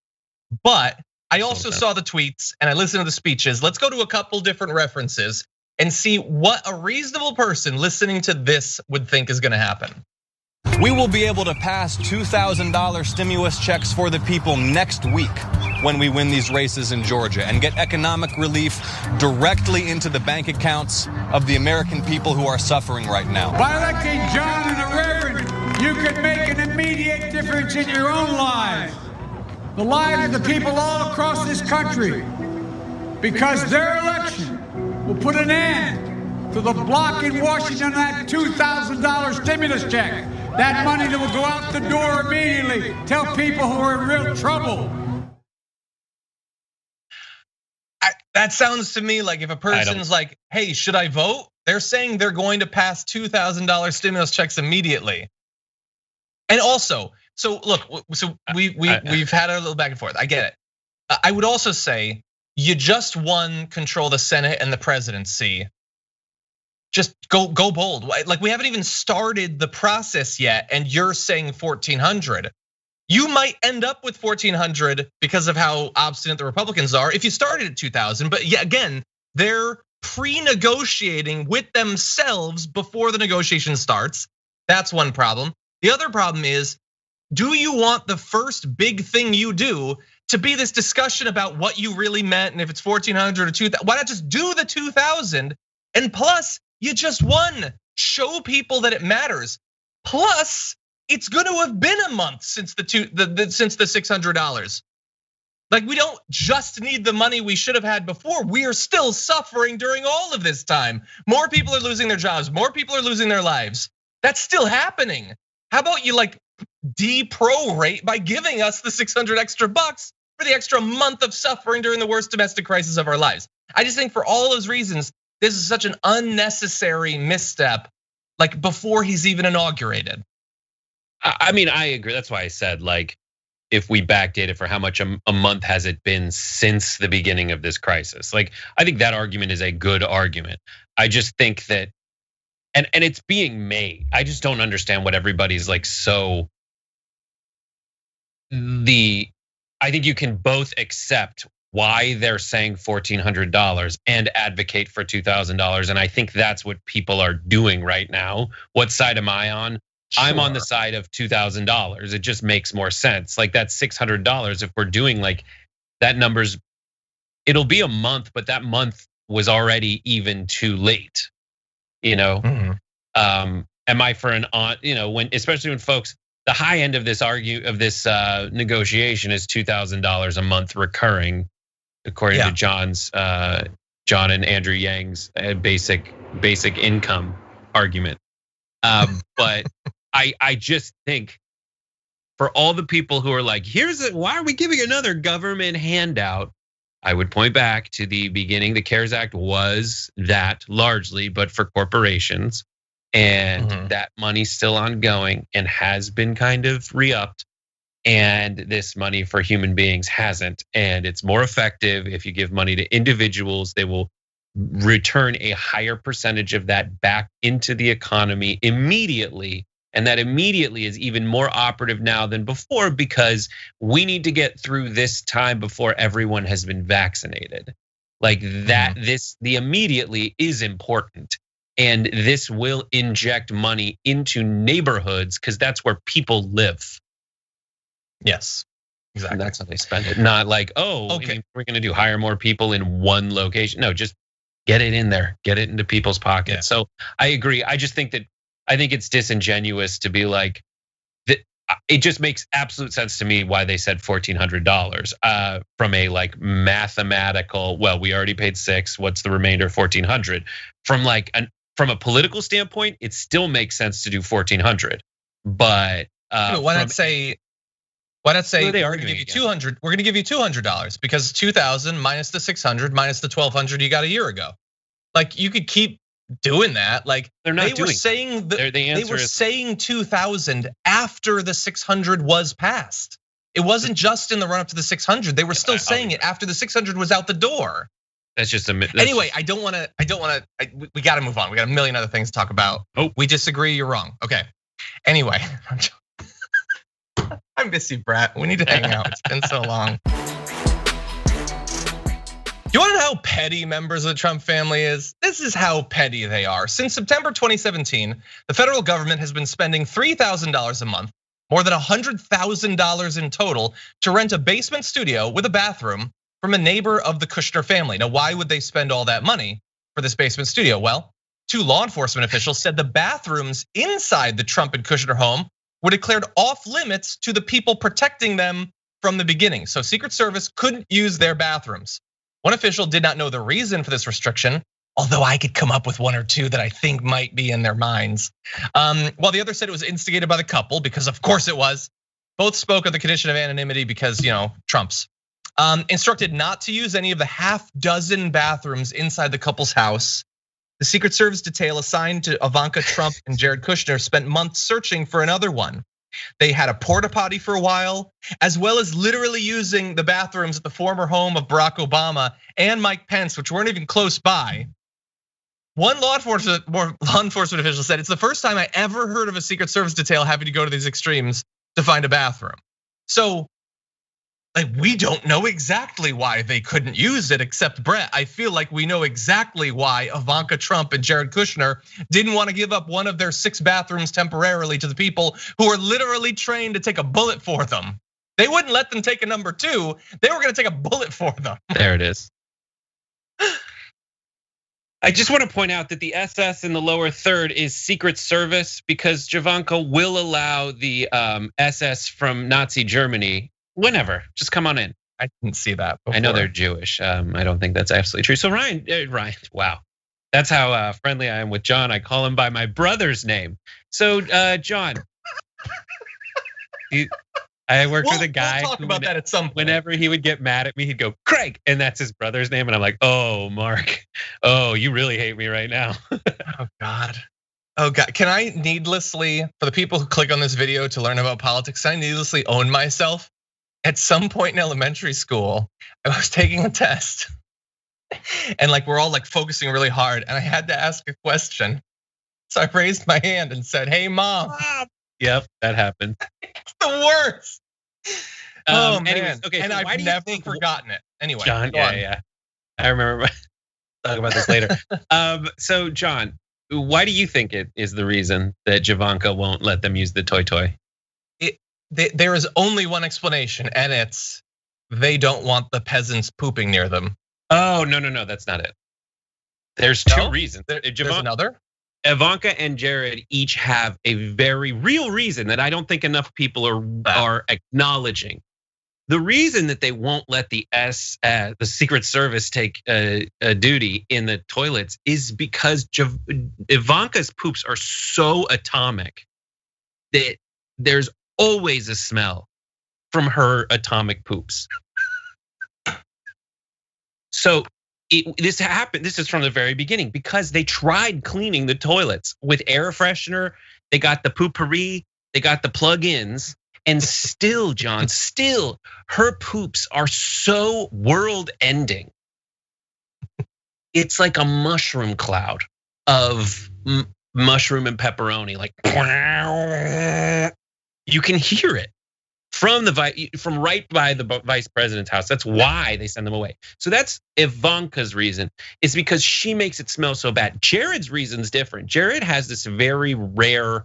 But I also saw the tweets and I listened to the speeches. Let's go to a couple different references and see what a reasonable person listening to this would think is gonna happen. We will be able to pass $2,000 stimulus checks for the people next week when we win these races in Georgia and get economic relief directly into the bank accounts of the American people who are suffering right now. By electing John and the Reverend, you can make an immediate difference in your own lives, the lives of the people all across this country, because their election will put an end to the block in Washington on that $2,000 stimulus check. That money that will go out the door immediately. Tell people who are in real trouble. That sounds to me like if a person's like, hey, should I vote? They're saying they're going to pass $2,000 stimulus checks immediately. And also, so look, so we've had a little back and forth. I get it. I would also say you just won control the Senate and the presidency. Just go bold. Like we haven't even started the process yet, and you're saying 1,400. You might end up with 1,400 because of how obstinate the Republicans are if you started at 2,000. But yeah, again, they're pre-negotiating with themselves before the negotiation starts. That's one problem. The other problem is, do you want the first big thing you do to be this discussion about what you really meant and if it's 1,400 or 2,000? Why not just do the 2,000? And plus, you just won. Show people that it matters. Plus, it's going to have been a month since the $600. Like we don't just need the money we should have had before. We are still suffering during all of this time. More people are losing their jobs. More people are losing their lives. That's still happening. How about you like de-prorate by giving us the 600 extra bucks for the extra month of suffering during the worst domestic crisis of our lives? I just think for all those reasons, this is such an unnecessary misstep, like before he's even inaugurated. I mean, I agree. That's why I said, like, if we backdate it for how much a month has it been since the beginning of this crisis? Like, I think that argument is a good argument. I just think that, and it's being made. I just don't understand what everybody's like so. I think you can both accept why they're saying $1,400 and advocate for $2,000. And I think that's what people are doing right now. What side am I on? Sure. I'm on the side of $2,000. It just makes more sense. Like that $600, if we're doing like that number's, it'll be a month, but that month was already even too late. You know, am I for an on? You know, when especially when folks, the high end of this negotiation is $2,000 a month recurring, according to John and Andrew Yang's basic income argument. But I just think for all the people who are like, why are we giving another government handout? I would point back to the beginning. The CARES Act was that largely, but for corporations. And that money's still ongoing and has been kind of re-upped. And this money for human beings hasn't. And it's more effective if you give money to individuals. They will return a higher percentage of that back into the economy immediately. And that immediately is even more operative now than before because we need to get through this time before everyone has been vaccinated. Like that, the immediately is important. And this will inject money into neighborhoods because that's where people live. Yes, exactly. And that's how they spend it. Not like, okay, we're gonna hire more people in one location. No, just get it in there, get it into people's pockets. Yeah. So I agree. I just think it's disingenuous to be like, it just makes absolute sense to me why they said $1,400 from a like mathematical. Well, we already paid $6. What's the remainder? $1,400. From a political standpoint, it still makes sense to do $1,400. But why not say we're gonna give you $200? We're gonna give you $200 because 2,000 minus the 600 minus the 1,200 you got a year ago. Like you could keep doing that. Like they were saying they were saying 2,000 after the 600 was passed. It wasn't just in the run up to the 600. They were still saying it after the 600 was out the door. That's just anyway. I don't want to. We got to move on. We got a million other things to talk about. We disagree. You're wrong. Okay. Anyway, I miss you, Brett. We need to hang out. It's been so long. You want to know how petty members of the Trump family is? This is how petty they are. Since September 2017, the federal government has been spending $3,000 a month, more than $100,000 in total, to rent a basement studio with a bathroom from a neighbor of the Kushner family. Now, why would they spend all that money for this basement studio? Well, 2 law enforcement officials said the bathrooms inside the Trump and Kushner home were declared off limits to the people protecting them from the beginning. So Secret Service couldn't use their bathrooms. One official did not know the reason for this restriction, although I could come up with 1 or 2 that I think might be in their minds. While the other said it was instigated by the couple, because of course it was. Both spoke of the condition of anonymity because, Trump's. Instructed not to use any of the half dozen bathrooms inside the couple's house. The Secret Service detail assigned to Ivanka Trump and Jared Kushner spent months searching for another one. They had a porta potty for a while, as well as literally using the bathrooms at the former home of Barack Obama and Mike Pence, which weren't even close by. One law enforcement official said, "It's the first time I ever heard of a Secret Service detail having to go to these extremes to find a bathroom." So, we don't know exactly why they couldn't use it, except Brett, I feel like we know exactly why Ivanka Trump and Jared Kushner didn't want to give up one of their 6 bathrooms temporarily to the people who are literally trained to take a bullet for them. They wouldn't let them take a number 2. They were gonna take a bullet for them. There it is. I just want to point out that the SS in the lower third is Secret Service because Ivanka will allow the SS from Nazi Germany whenever, just come on in. I didn't see that before. I know they're Jewish. I don't think that's absolutely true. So Ryan, wow. That's how friendly I am with John. I call him by my brother's name. So John, I worked with a guy. We'll talk about that at some point. Whenever he would get mad at me, he'd go, "Craig," and that's his brother's name. And I'm like, "Oh, Mark, oh, you really hate me right now." Oh God. Oh God, can I needlessly, for the people who click on this video to learn about politics, can I needlessly own myself? At some point in elementary school, I was taking a test and we're all focusing really hard and I had to ask a question. So I raised my hand and said, "Hey mom." Yep, that happened. It's the worst. Oh man, anyways, okay, and so I've never forgotten it. Anyway, John, yeah. I remember, talk about this later. So John, why do you think it is the reason that Ivanka won't let them use the toy? There is only one explanation, and it's they don't want the peasants pooping near them. Oh, no, that's not it. There's 2 reasons. There's another? Ivanka and Jared each have a very real reason that I don't think enough people are acknowledging. The reason that they won't let the Secret Service take a duty in the toilets is because Ivanka's poops are so atomic that there's always a smell from her atomic poops. So this happened. This is from the very beginning because they tried cleaning the toilets with air freshener. They got the poopery, they got the plug-ins, and still, John, her poops are so world-ending. It's like a mushroom cloud of mushroom and pepperoni, you can hear it from right by the vice president's house. That's why they send them away. So that's Ivanka's reason. It's because she makes it smell so bad. Jared's reason's different. Jared has this very rare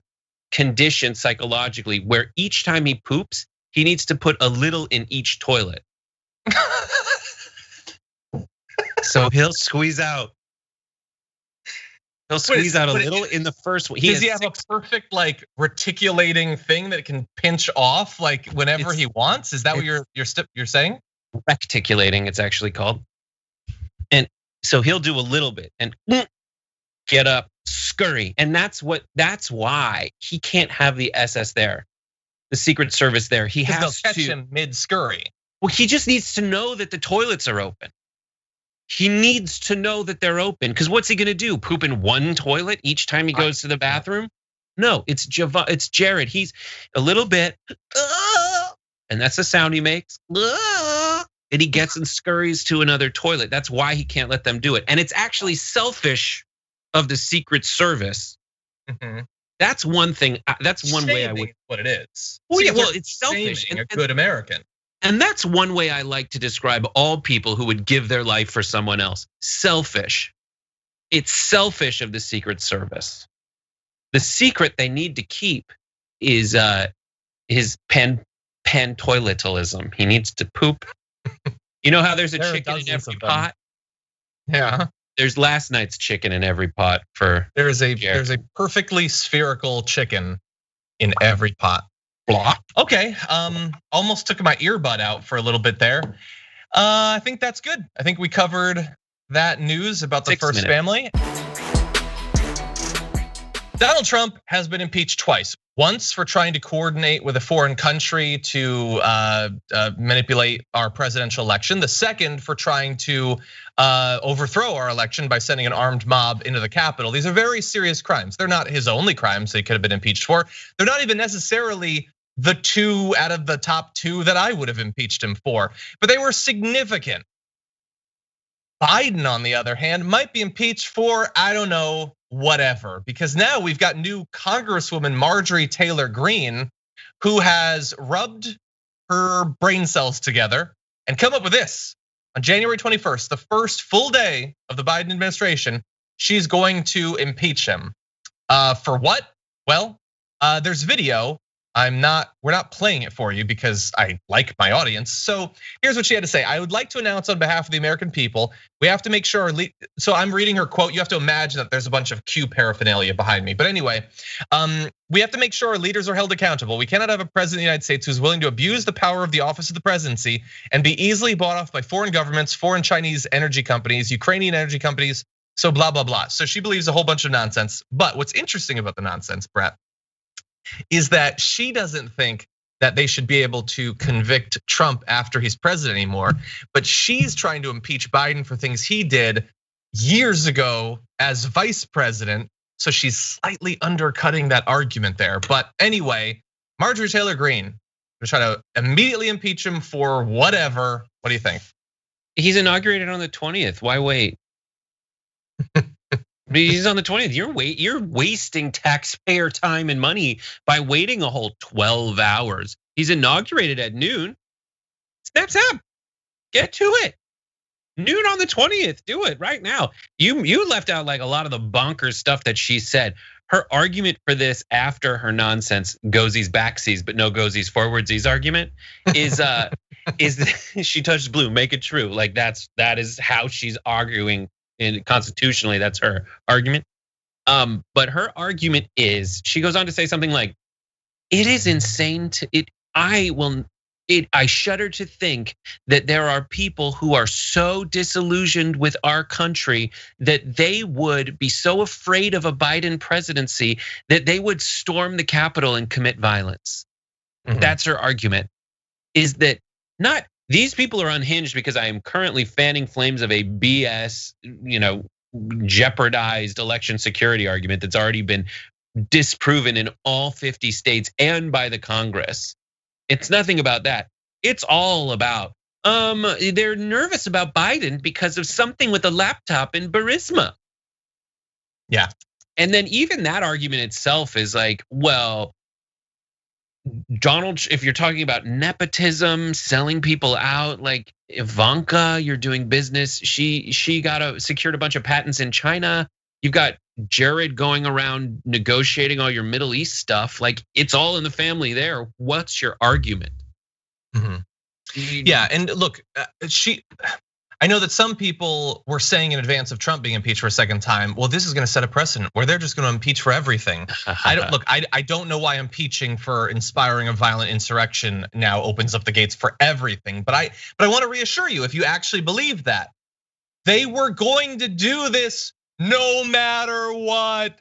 condition psychologically where each time he poops, he needs to put a little in each toilet. So he'll squeeze out. He'll squeeze out a little in the first one. Does he have a perfect reticulating thing that can pinch off whenever he wants? Is that what you're saying? Recticulating, it's actually called. And so he'll do a little bit and get up, scurry, and that's why he can't have the SS there, the Secret Service there. He has to catch him mid scurry. Well, he just needs to know that the toilets are open. He needs to know that they're open because what's he gonna do? Poop in one toilet each time he goes to the bathroom? No, it's Jared. He's a little bit, and that's the sound he makes. And he gets and scurries to another toilet. That's why he can't let them do it. And it's actually selfish of the Secret Service. Mm-hmm. That's one thing. That's one way I would. What it is. Well, yeah, well, it's selfish. And a good American. And that's one way I like to describe all people who would give their life for someone else. Selfish. It's selfish of the Secret Service. The secret they need to keep is his pantoiletalism. He needs to poop. You know how there's a chicken in every pot? Yeah. There's last night's chicken in every pot for there's a perfectly spherical chicken in every pot. Blah. Okay, almost took my earbud out for a little bit there. I think that's good. I think we covered that news about the first family. Donald Trump has been impeached twice. Once for trying to coordinate with a foreign country to manipulate our presidential election. The second for trying to overthrow our election by sending an armed mob into the Capitol. These are very serious crimes. They're not his only crimes they could have been impeached for. They're not even necessarily the two out of the top two that I would have impeached him for, but they were significant. Biden, on the other hand, might be impeached for, I don't know, whatever, because now we've got new Congresswoman Marjorie Taylor Greene, who has rubbed her brain cells together and come up with this. On January 21st, the first full day of the Biden administration, she's going to impeach him. For what? Well, there's video. We're not playing it for you because I like my audience. So here's what she had to say. I would like to announce on behalf of the American people, we have to make sure, so I'm reading her quote. You have to imagine that there's a bunch of Q paraphernalia behind me. But anyway, we have to make sure our leaders are held accountable. We cannot have a president of the United States who's willing to abuse the power of the office of the presidency and be easily bought off by foreign governments, foreign Chinese energy companies, Ukrainian energy companies, so blah, blah, blah. So she believes a whole bunch of nonsense. But what's interesting about the nonsense, Brett, is that she doesn't think that they should be able to convict Trump after he's president anymore, but she's trying to impeach Biden for things he did years ago as vice president. So she's slightly undercutting that argument there. But anyway, Marjorie Taylor Greene, we're trying to immediately impeach him for whatever. What do you think? He's inaugurated on the 20th. Why wait? He's on the 20th. You're wasting taxpayer time and money by waiting a whole 12 hours. He's inaugurated at noon. Snap, snap. Get to it. Noon on the 20th. Do it right now. You left out like a lot of the bonkers stuff that she said. Her argument for this after her nonsense goesies backsies, but no goesies forwardsies argument is that she touched blue. Make it true. Like that is how she's arguing. And constitutionally, that's her argument. But her argument is, she goes on to say something like, "It is insane to it. I shudder to think that there are people who are so disillusioned with our country that they would be so afraid of a Biden presidency that they would storm the Capitol and commit violence." Mm-hmm. That's her argument. Is that not? These people are unhinged because I am currently fanning flames of a BS, jeopardized election security argument that's already been disproven in all 50 states and by the Congress. It's nothing about that. It's all about they're nervous about Biden because of something with a laptop in Burisma. Yeah. And then even that argument itself is like, well, Donald, if you're talking about nepotism, selling people out, like Ivanka, you're doing business. She secured a bunch of patents in China. You've got Jared going around negotiating all your Middle East stuff. Like it's all in the family there. What's your argument? Mm-hmm. Yeah, and look, I know that some people were saying in advance of Trump being impeached for a second time, well, this is gonna set a precedent where they're just gonna impeach for everything. I don't know why impeaching for inspiring a violent insurrection now opens up the gates for everything. But I want to reassure you, if you actually believe that, they were going to do this no matter what.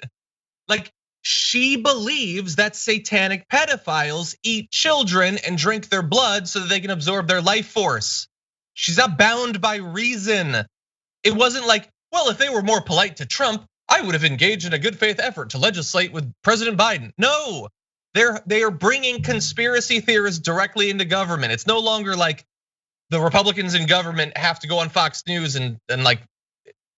Like, she believes that satanic pedophiles eat children and drink their blood so that they can absorb their life force. She's not bound by reason. It wasn't like, well, if they were more polite to Trump, I would have engaged in a good faith effort to legislate with President Biden. No, they are bringing conspiracy theorists directly into government. It's no longer like the Republicans in government have to go on Fox News and like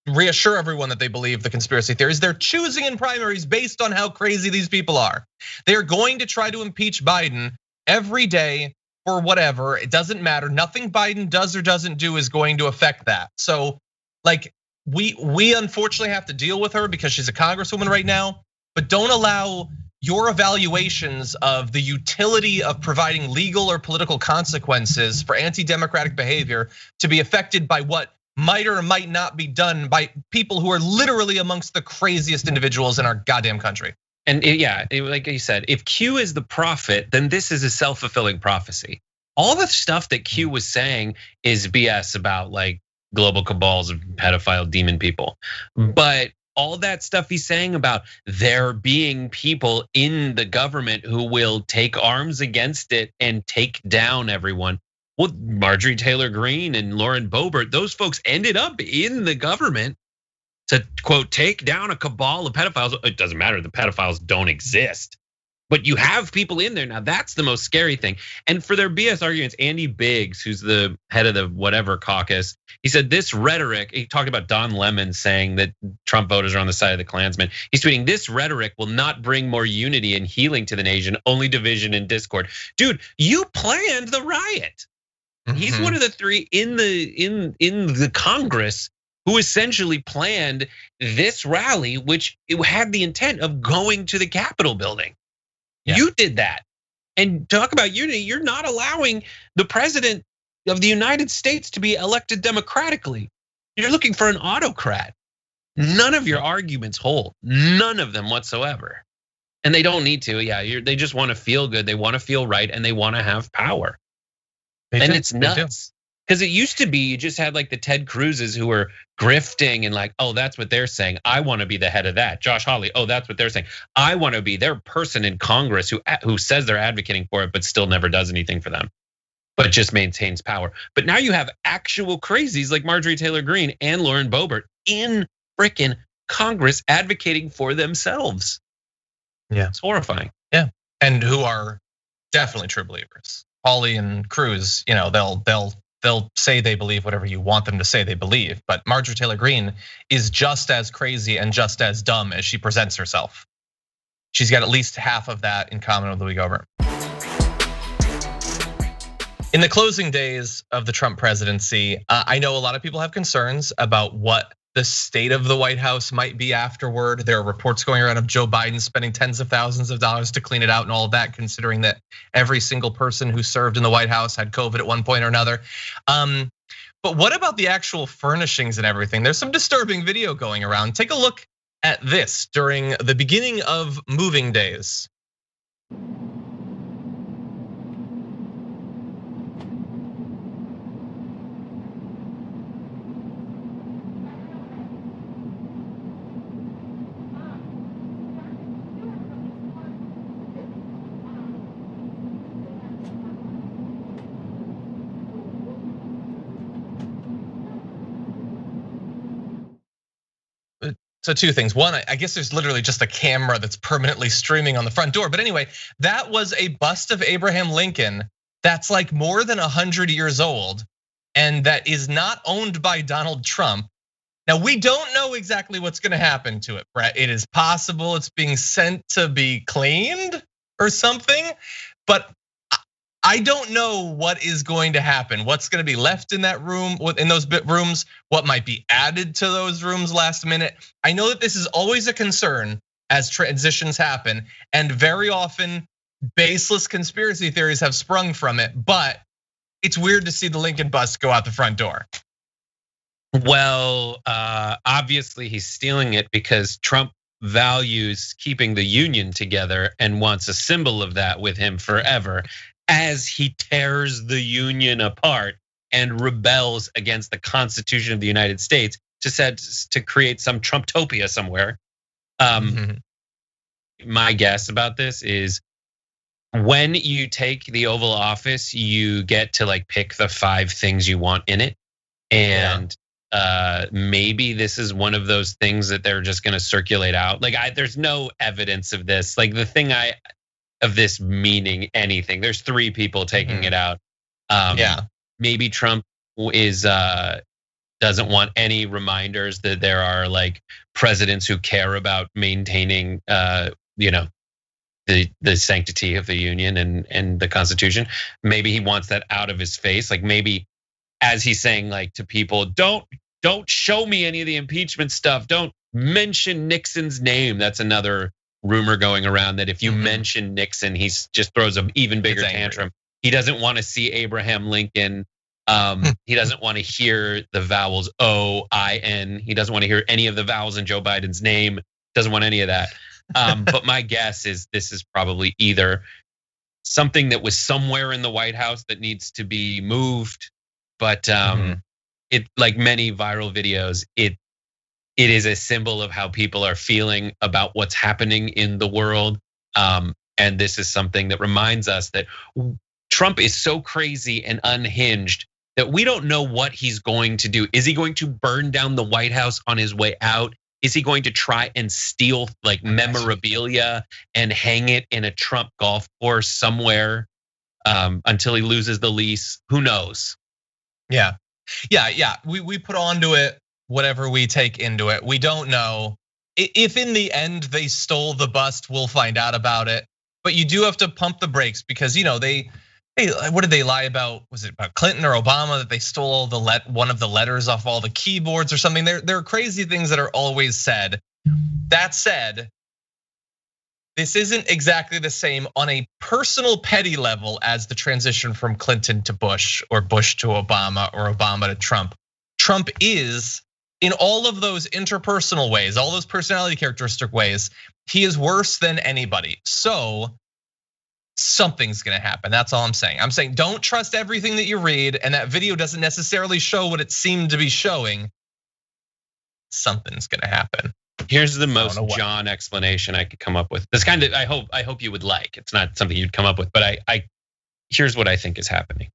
reassure everyone that they believe the conspiracy theories. They're choosing in primaries based on how crazy these people are. They're going to try to impeach Biden every day for whatever. It doesn't matter. Nothing Biden does or doesn't do is going to affect that. So like we unfortunately have to deal with her because she's a congresswoman right now, but don't allow your evaluations of the utility of providing legal or political consequences for anti-democratic behavior to be affected by what might or might not be done by people who are literally amongst the craziest individuals in our goddamn country. And yeah, like you said, if Q is the prophet, then this is a self-fulfilling prophecy. All the stuff that Q was saying is BS about like global cabals of pedophile demon people. But all that stuff he's saying about there being people in the government who will take arms against it and take down everyone. Well, Marjorie Taylor Greene and Lauren Boebert, those folks ended up in the government to quote, take down a cabal of pedophiles. It doesn't matter, the pedophiles don't exist. But you have people in there. Now that's the most scary thing. And for their BS arguments, Andy Biggs, who's the head of the whatever caucus, he said this rhetoric, he talked about Don Lemon saying that Trump voters are on the side of the Klansmen. He's tweeting, this rhetoric will not bring more unity and healing to the nation, only division and discord. Dude, you planned the riot. He's one of the three in the Congress who essentially planned this rally, which it had the intent of going to the Capitol building. Yeah. You did that. And talk about unity, you're not allowing the president of the United States to be elected democratically. You're looking for an autocrat. None of your arguments hold, none of them whatsoever. And they don't need to, yeah, they just wanna feel good, they wanna feel right, and they wanna have power. And it's nuts. Because it used to be you just had like the Ted Cruzes who were grifting and like, oh, that's what they're saying. I want to be the head of that. Josh Hawley, oh, that's what they're saying. I want to be their person in Congress who says they're advocating for it, but still never does anything for them, but just maintains power. But now you have actual crazies like Marjorie Taylor Greene and Lauren Boebert in freaking Congress advocating for themselves. Yeah, it's horrifying. Yeah, and who are definitely true believers. Hawley and Cruz, they'll say they believe whatever you want them to say they believe. But Marjorie Taylor Greene is just as crazy and just as dumb as she presents herself. She's got at least half of that in common with Louis Gohmert. In the closing days of the Trump presidency, I know a lot of people have concerns about what the state of the White House might be afterward. There are reports going around of Joe Biden spending tens of thousands of dollars to clean it out and all of that, considering that every single person who served in the White House had COVID at one point or another. But what about the actual furnishings and everything? There's some disturbing video going around. Take a look at this during the beginning of moving days. So two things. One, I guess there's literally just a camera that's permanently streaming on the front door. But anyway, that was a bust of Abraham Lincoln that's like more than 100 years old and that is not owned by Donald Trump. Now, we don't know exactly what's gonna happen to it, Brett. It is possible it's being sent to be cleaned or something, but I don't know what is going to happen. What's going to be left in that room, in those rooms? What might be added to those rooms last minute? I know that this is always a concern as transitions happen, and very often baseless conspiracy theories have sprung from it. But it's weird to see the Lincoln bust go out the front door. Well, obviously he's stealing it because Trump values keeping the union together and wants a symbol of that with him forever, as he tears the union apart and rebels against the Constitution of the United States to create some Trumptopia somewhere. My guess about this is when you take the Oval Office, you get to like pick the 5 things you want in it. And maybe this is one of those things that they're just gonna circulate out. Like there's no evidence of this. Like the thing of this meaning anything. There's 3 people taking it out. Maybe Trump doesn't want any reminders that there are like presidents who care about maintaining, the the sanctity of the Union and the Constitution. Maybe he wants that out of his face. Like maybe as he's saying like to people, don't show me any of the impeachment stuff. Don't mention Nixon's name. That's another rumor going around that if you mention Nixon, he just throws an even bigger tantrum. He doesn't want to see Abraham Lincoln. He doesn't want to hear the vowels O-I-N. He doesn't want to hear any of the vowels in Joe Biden's name. Doesn't want any of that. But my guess is this is probably either something that was somewhere in the White House that needs to be moved, but it, like many viral videos, it is a symbol of how people are feeling about what's happening in the world. And this is something that reminds us that Trump is so crazy and unhinged that we don't know what he's going to do. Is he going to burn down the White House on his way out? Is he going to try and steal like memorabilia and hang it in a Trump golf course somewhere until he loses the lease? Who knows? Yeah. We put onto it whatever we take into it. We don't know if in the end they stole the bust. We'll find out about it. But you do have to pump the brakes because what did they lie about? Was it about Clinton or Obama that they stole one of the letters off all the keyboards or something? There are crazy things that are always said. That said, this isn't exactly the same on a personal petty level as the transition from Clinton to Bush or Bush to Obama or Obama to Trump. Trump is, in all of those interpersonal ways, all those personality characteristic ways, he is worse than anybody. So something's gonna happen. That's all I'm saying. I'm saying don't trust everything that you read, and that video doesn't necessarily show what it seemed to be showing. Something's gonna happen. Here's the most John explanation I could come up with. This kind of I hope you would like. It's not something you'd come up with, but here's what I think is happening.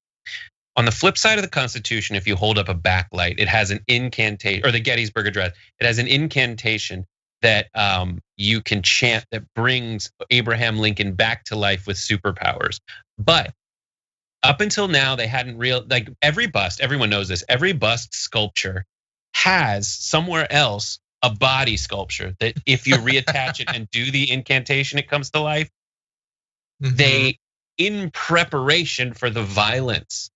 On the flip side of the Constitution, if you hold up a backlight, it has an incantation, or the Gettysburg Address, it has an incantation that you can chant that brings Abraham Lincoln back to life with superpowers. But up until now, they hadn't like every bust, everyone knows this, every bust sculpture has somewhere else a body sculpture that if you reattach it and do the incantation, it comes to life. They, in preparation for the violence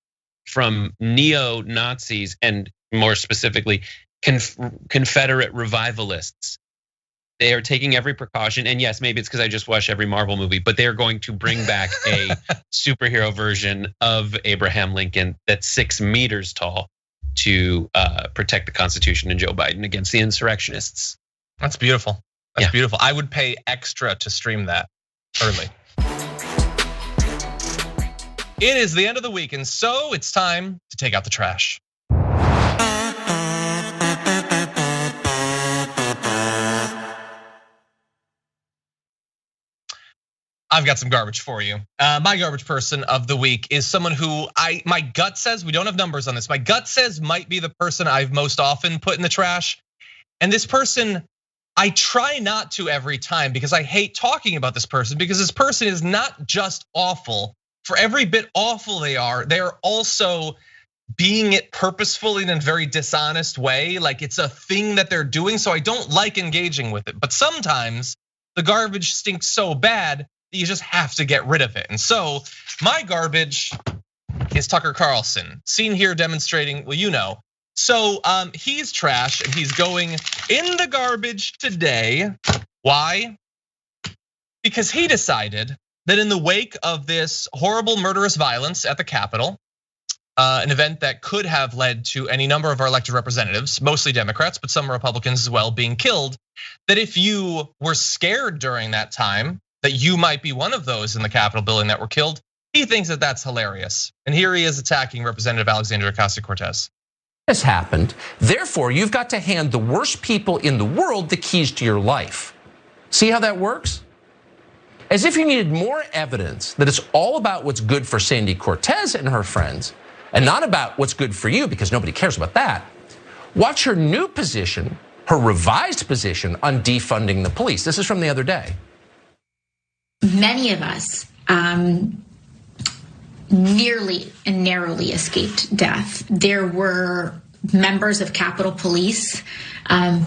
from neo-Nazis and more specifically, Confederate revivalists, they are taking every precaution. And yes, maybe it's because I just watched every Marvel movie, but they are going to bring back a superhero version of Abraham Lincoln that's 6 meters tall to protect the Constitution and Joe Biden against the insurrectionists. That's beautiful. That's beautiful. I would pay extra to stream that early. It is the end of the week, and so it's time to take out the trash. I've got some garbage for you. My garbage person of the week is someone who my gut says, we don't have numbers on this. My gut says might be the person I've most often put in the trash. And this person, I try not to every time because I hate talking about this person because this person is not just awful. For every bit awful they are also being it purposefully in a very dishonest way. Like it's a thing that they're doing. So I don't like engaging with it. But sometimes the garbage stinks so bad you just have to get rid of it. And so my garbage is Tucker Carlson, seen here demonstrating, well, So he's trash and he's going in the garbage today. Why? Because he decided that in the wake of this horrible murderous violence at the Capitol, an event that could have led to any number of our elected representatives, mostly Democrats, but some Republicans as well, being killed, that if you were scared during that time, that you might be one of those in the Capitol building that were killed, he thinks that that's hilarious. And here he is attacking Representative Alexandria Ocasio-Cortez. Has happened. Therefore, you've got to hand the worst people in the world the keys to your life. See how that works? As if you needed more evidence that it's all about what's good for Sandy Cortez and her friends, and not about what's good for you because nobody cares about that. Watch her new position, her revised position on defunding the police. This is from the other day. Many of us nearly and narrowly escaped death. There were members of Capitol Police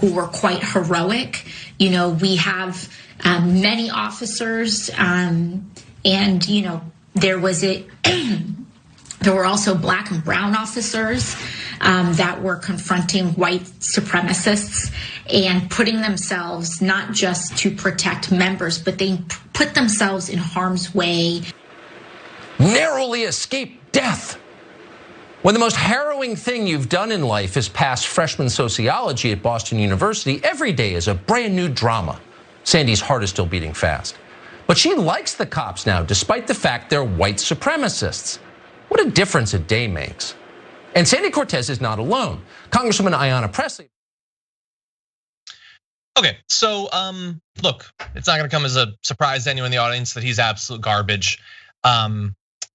who were quite heroic. You know, we have many officers, and you know, there were also Black and brown officers that were confronting white supremacists and putting themselves not just to protect members, but they put themselves in harm's way. Narrowly escaped death. When the most harrowing thing you've done in life is pass freshman sociology at Boston University, every day is a brand new drama. Sandy's heart is still beating fast. But she likes the cops now, despite the fact they're white supremacists. What a difference a day makes. And Sandy Cortez is not alone. Congresswoman Ayanna Pressley. Okay, so look, it's not gonna come as a surprise to anyone in the audience that he's absolute garbage.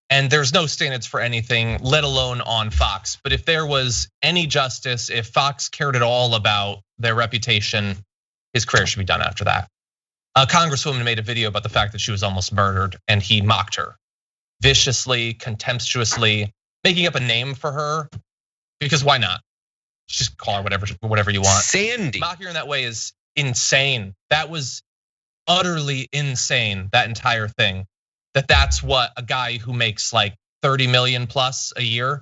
And there's no standards for anything, let alone on Fox. But if there was any justice, if Fox cared at all about their reputation, his career should be done after that. A Congresswoman made a video about the fact that she was almost murdered, and he mocked her viciously, contemptuously, making up a name for her, because why not? Just call her whatever you want. Sandy. Mocking her in that way is insane. That was utterly insane, that entire thing. That's what a guy who makes like 30 million plus a year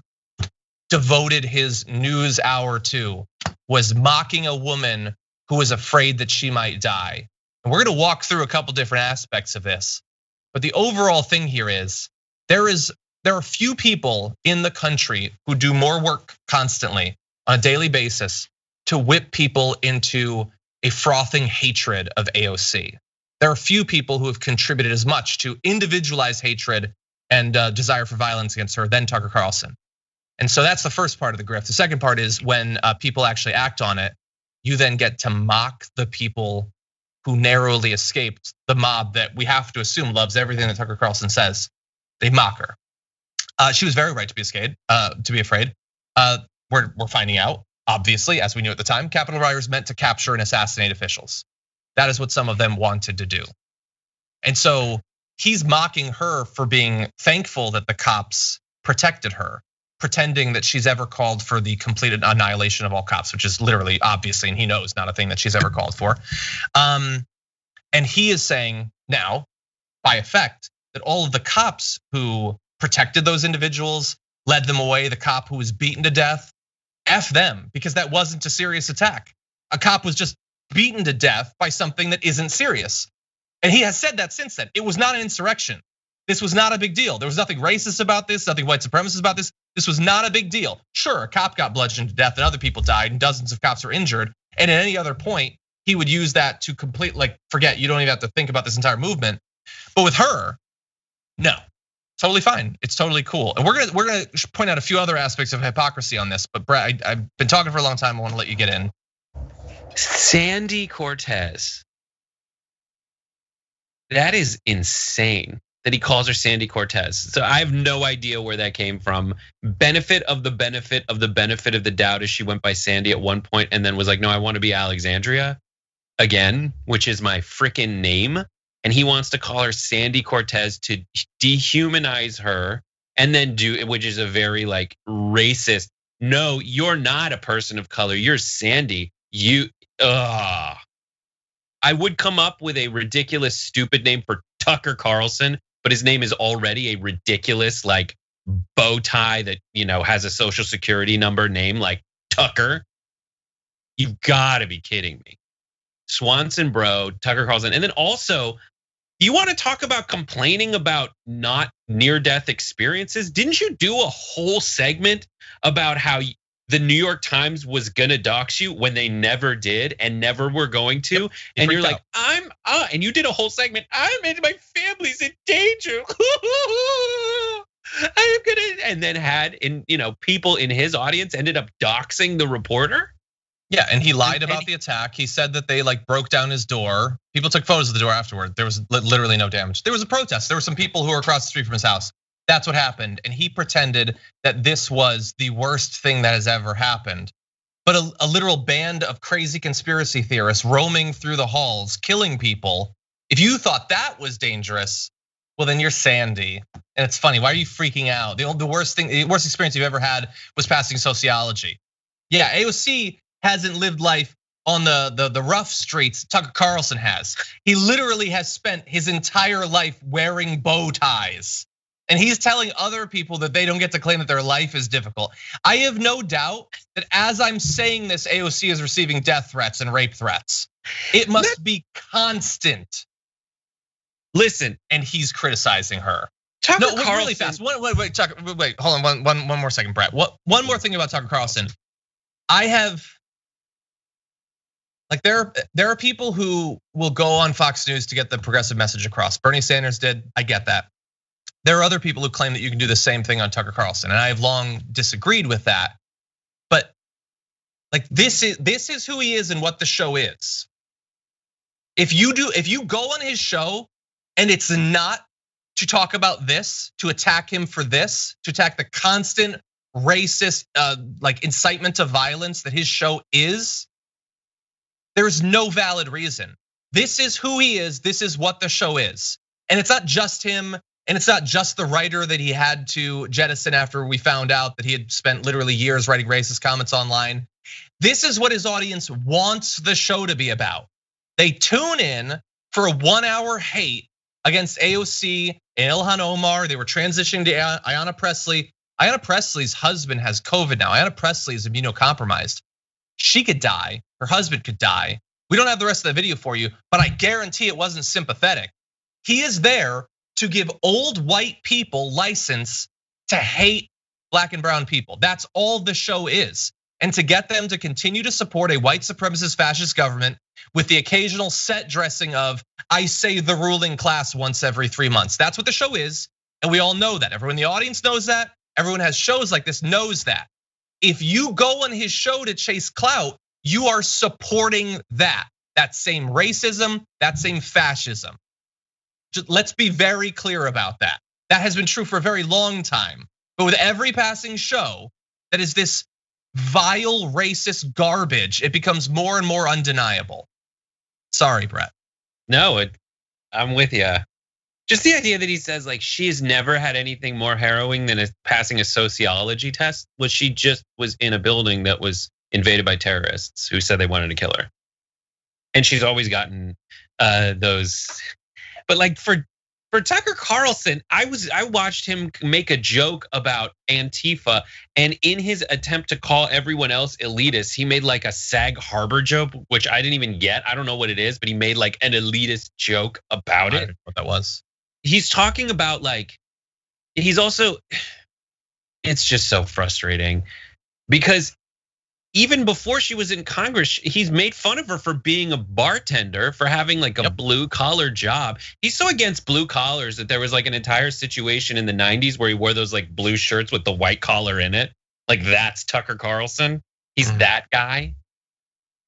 devoted his news hour to, was mocking a woman who was afraid that she might die. And we're gonna walk through a couple different aspects of this. But the overall thing here is there are few people in the country who do more work constantly on a daily basis to whip people into a frothing hatred of AOC. There are few people who have contributed as much to individualized hatred and desire for violence against her than Tucker Carlson. And so that's the first part of the grift. The second part is when people actually act on it, you then get to mock the people who narrowly escaped the mob that we have to assume loves everything that Tucker Carlson says. They mock her. She was very right to be afraid. We're finding out, obviously, as we knew at the time, Capitol rioters meant to capture and assassinate officials. That is what some of them wanted to do. And so he's mocking her for being thankful that the cops protected her, pretending that she's ever called for the complete annihilation of all cops, which is literally, obviously, and he knows, not a thing that she's ever called for. And he is saying now, by effect, that all of the cops who protected those individuals, led them away, the cop who was beaten to death, F them, because that wasn't a serious attack. A cop was just beaten to death by something that isn't serious. And he has said that since then. It was not an insurrection. This was not a big deal. There was nothing racist about this, nothing white supremacist about this. This was not a big deal. Sure, a cop got bludgeoned to death and other people died and dozens of cops were injured. And at any other point, he would use that to forget, you don't even have to think about this entire movement. But with her, no, totally fine. It's totally cool. And we're gonna point out a few other aspects of hypocrisy on this. But Brett, I've been talking for a long time. I want to let you get in. Sandy Cortez. That is insane that he calls her Sandy Cortez. So I have no idea where that came from. Benefit of the benefit of the doubt is she went by Sandy at one point and then was like, no, I want to be Alexandria again, which is my freaking name. And he wants to call her Sandy Cortez to dehumanize her and then which is a very like racist. No, you're not a person of color. You're Sandy. I would come up with a ridiculous, stupid name for Tucker Carlson, but his name is already a ridiculous, like bow tie that has a social security number name like Tucker. You've got to be kidding me. Swanson, bro, Tucker Carlson, and then also, you want to talk about complaining about not near-death experiences? Didn't you do a whole segment about how the New York Times was gonna dox you when they never did and never were going to? Yep, and you're like, and you did a whole segment, my family's in danger. I am gonna, and then people in his audience ended up doxing the reporter. Yeah, and he lied about the attack. He said that they broke down his door. People took photos of the door afterward. There was literally no damage. There was a protest. There were some people who were across the street from his house. That's what happened. And he pretended that this was the worst thing that has ever happened. But a literal band of crazy conspiracy theorists roaming through the halls, killing people. If you thought that was dangerous, well, then you're Sandy. And it's funny, why are you freaking out? The worst experience you've ever had was passing sociology. Yeah, AOC hasn't lived life on the rough streets Tucker Carlson has. He literally has spent his entire life wearing bow ties. And he's telling other people that they don't get to claim that their life is difficult. I have no doubt that as I'm saying this, AOC is receiving death threats and rape threats. It must be constant. Listen, and he's criticizing her. Tucker Carlson. Really fast. Wait, Tucker. Wait, hold on. One more second, Brett. One more thing about Tucker Carlson. I have, like, there are people who will go on Fox News to get the progressive message across. Bernie Sanders did. I get that. There are other people who claim that you can do the same thing on Tucker Carlson, and I have long disagreed with that. But like, this is who he is and what the show is. If you go on his show and it's not to talk about this, to attack him for this, to attack the constant racist like incitement to violence that his show is, there's no valid reason. This is who he is. This is what the show is. And it's not just him, and it's not just the writer that he had to jettison after we found out that he had spent literally years writing racist comments online. This is what his audience wants the show to be about. They tune in for a 1 hour hate against AOC and Ilhan Omar. They were transitioning to Ayanna Pressley. Ayanna Presley's husband has COVID now. Ayanna Presley is immunocompromised. She could die, her husband could die. We don't have the rest of the video for you, but I guarantee it wasn't sympathetic. He is there to give old white people license to hate black and brown people. That's all the show is. And to get them to continue to support a white supremacist fascist government with the occasional set dressing of, I say the ruling class once every 3 months. That's what the show is, and we all know that. Everyone in the audience knows that. Everyone has shows like this knows that. If you go on his show to chase clout, you are supporting that same racism, that same fascism. Just let's be very clear about that. That has been true for a very long time. But with every passing show that is this vile racist garbage, it becomes more and more undeniable. Sorry, Brett. No, I'm with you. Just the idea that he says like she's never had anything more harrowing than passing a sociology test, was she just was in a building that was invaded by terrorists who said they wanted to kill her. And she's always gotten those. But like for Tucker Carlson, I watched him make a joke about Antifa, and in his attempt to call everyone else elitist, he made like a Sag Harbor joke, which I didn't even get. I don't know what it is, but he made like an elitist joke about it. I don't know what that was. He's talking about like, he's also, it's just so frustrating because even before she was in Congress, he's made fun of her for being a bartender, for having like a blue collar job. He's so against blue collars that there was like an entire situation in the 90s where he wore those like blue shirts with the white collar in it. Like that's Tucker Carlson. He's that guy.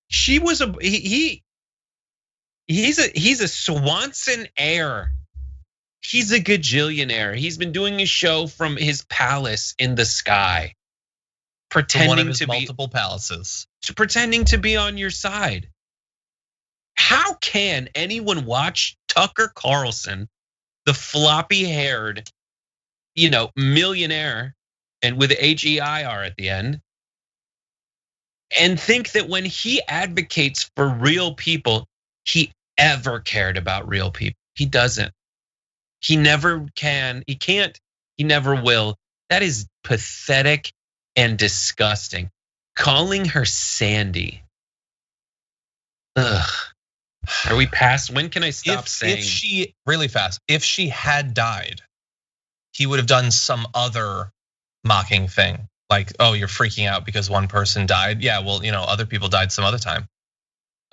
She was he's a Swanson heir. He's a gajillionaire. He's been doing his show from his palace in the sky, pretending one of his to multiple palaces, pretending to be on your side. How can anyone watch Tucker Carlson, the floppy-haired, millionaire, and with HEIR at the end, and think that when he advocates for real people, he ever cared about real people? He doesn't. He never can. He can't. He never will. That is pathetic and disgusting. Calling her Sandy. Ugh. Are we past? When can I stop saying? If she, really fast, if she had died, he would have done some other mocking thing. Like, oh, you're freaking out because one person died. Yeah, well, other people died some other time.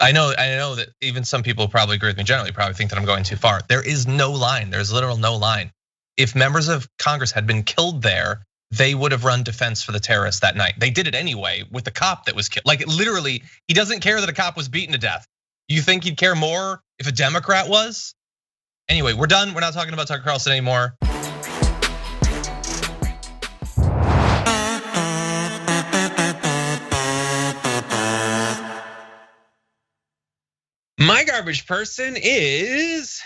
I know that even some people probably agree with me generally, probably think that I'm going too far. There is no line, there's literal no line. If members of Congress had been killed there, they would have run defense for the terrorists that night. They did it anyway with the cop that was killed. Like literally, he doesn't care that a cop was beaten to death. You think he'd care more if a Democrat was? Anyway, we're done. We're not talking about Tucker Carlson anymore. My garbage person is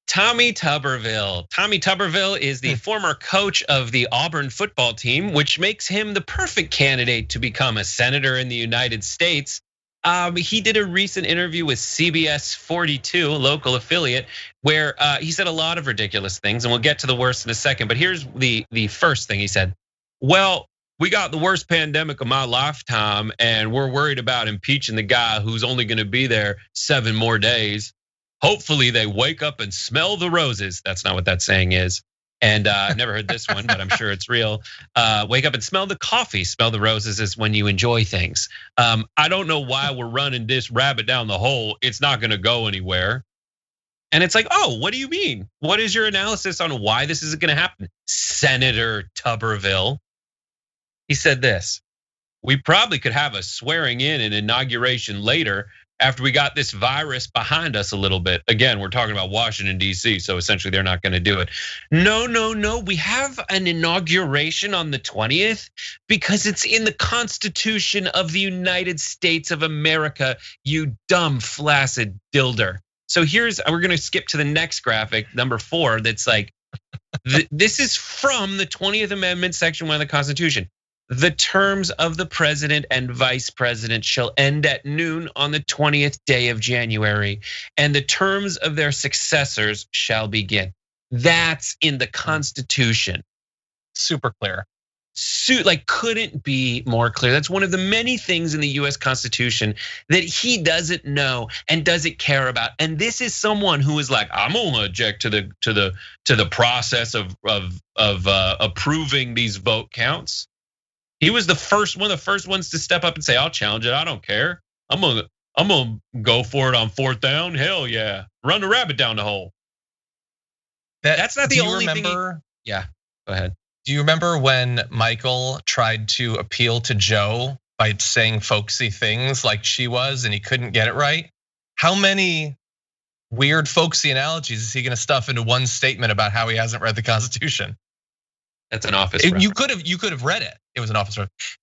Tommy Tuberville. Tommy Tuberville is the former coach of the Auburn football team, which makes him the perfect candidate to become a senator in the United States. He did a recent interview with CBS 42, a local affiliate, where he said a lot of ridiculous things, and we'll get to the worst in a second. But here's the first thing he said. Well, we got the worst pandemic of my lifetime, and we're worried about impeaching the guy who's only gonna be there 7 more days. Hopefully they wake up and smell the roses. That's not what that saying is. And I've never heard this one, but I'm sure it's real. Wake up and smell the coffee. Smell the roses is when you enjoy things. I don't know why we're running this rabbit down the hole. It's not gonna go anywhere. And it's like, oh, what do you mean? What is your analysis on why this isn't gonna happen? Senator Tuberville. He said this: we probably could have a swearing in and inauguration later after we got this virus behind us a little bit. Again, we're talking about Washington, D.C., so essentially they're not gonna do it. No, we have an inauguration on the 20th because it's in the Constitution of the United States of America, you dumb, flaccid dilder. So we're gonna skip to the next graphic, number 4, that's like, this is from the 20th Amendment, Section 1 of the Constitution. The terms of the president and vice president shall end at noon on the 20th day of January, and the terms of their successors shall begin. That's in the Constitution. Super clear. Couldn't be more clear. That's one of the many things in the US Constitution that he doesn't know and doesn't care about. And this is someone who is like, I'm gonna object to the process of approving these vote counts. He was one of the first ones to step up and say, I'll challenge it, I don't care. I'm gonna go for it on 4th down. Hell yeah, run the rabbit down the hole. That's not the only thing. Yeah, go ahead. Do you remember when Michael tried to appeal to Joe by saying folksy things like she was and he couldn't get it right? How many weird folksy analogies is he gonna stuff into one statement about how he hasn't read the Constitution? That's an office. You could have read it. It was an office.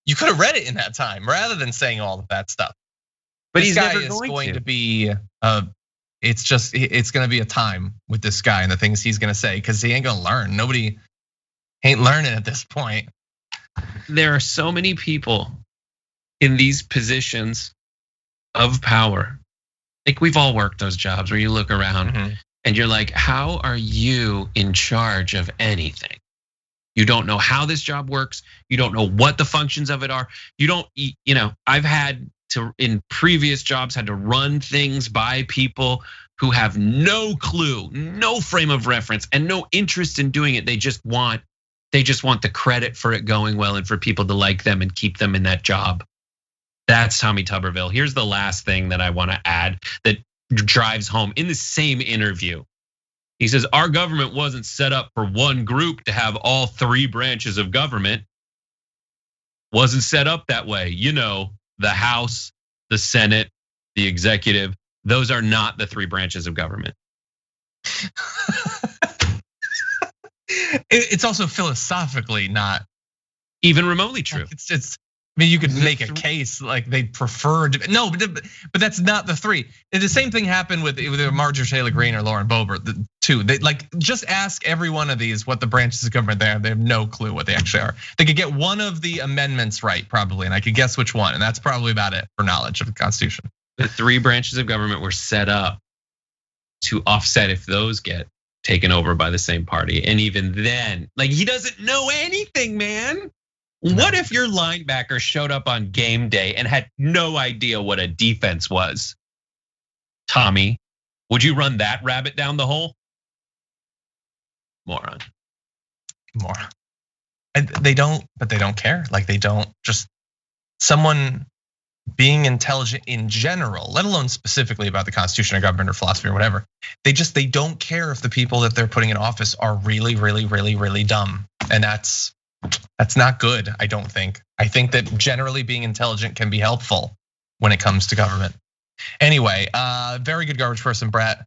You could have read it in that time rather than saying all of that stuff. But this he's guy never is going to be. It's going to be a time with this guy and the things he's going to say because he ain't going to learn. Nobody ain't learning at this point. There are so many people in these positions of power. Like we've all worked those jobs where you look around and you're like, how are you in charge of anything? You don't know how this job works. You don't know what the functions of it are. I've had to, in previous jobs, had to run things by people who have no clue, no frame of reference, and no interest in doing it. They just want the credit for it going well and for people to like them and keep them in that job. That's Tommy Tuberville. Here's the last thing that I want to add that drives home in the same interview. He says, our government wasn't set up for one group to have all 3 branches of government. Wasn't set up that way. You know, the House, the Senate, the executive, those are not the 3 branches of government. It's also philosophically not even remotely true. I mean, you could make a case like they preferred. No, but that's not the 3. The same thing happened with either Marjorie Taylor Greene or Lauren Boebert, the 2. They just ask every one of these what the branches of government they have. They have no clue what they actually are. They could get one of the amendments right, probably, and I could guess which one. And that's probably about it for knowledge of the Constitution. The 3 branches of government were set up to offset if those get taken over by the same party. And even then, he doesn't know anything, man. What if your linebacker showed up on game day and had no idea what a defense was? Tommy, would you run that rabbit down the hole? Moron. And they don't care. They don't just someone being intelligent in general, let alone specifically about the Constitution or government or philosophy or whatever. They don't care if the people that they're putting in office are really, really, really, really dumb. And that's not good, I don't think. I think that generally being intelligent can be helpful when it comes to government. Anyway, very good garbage person, Brett.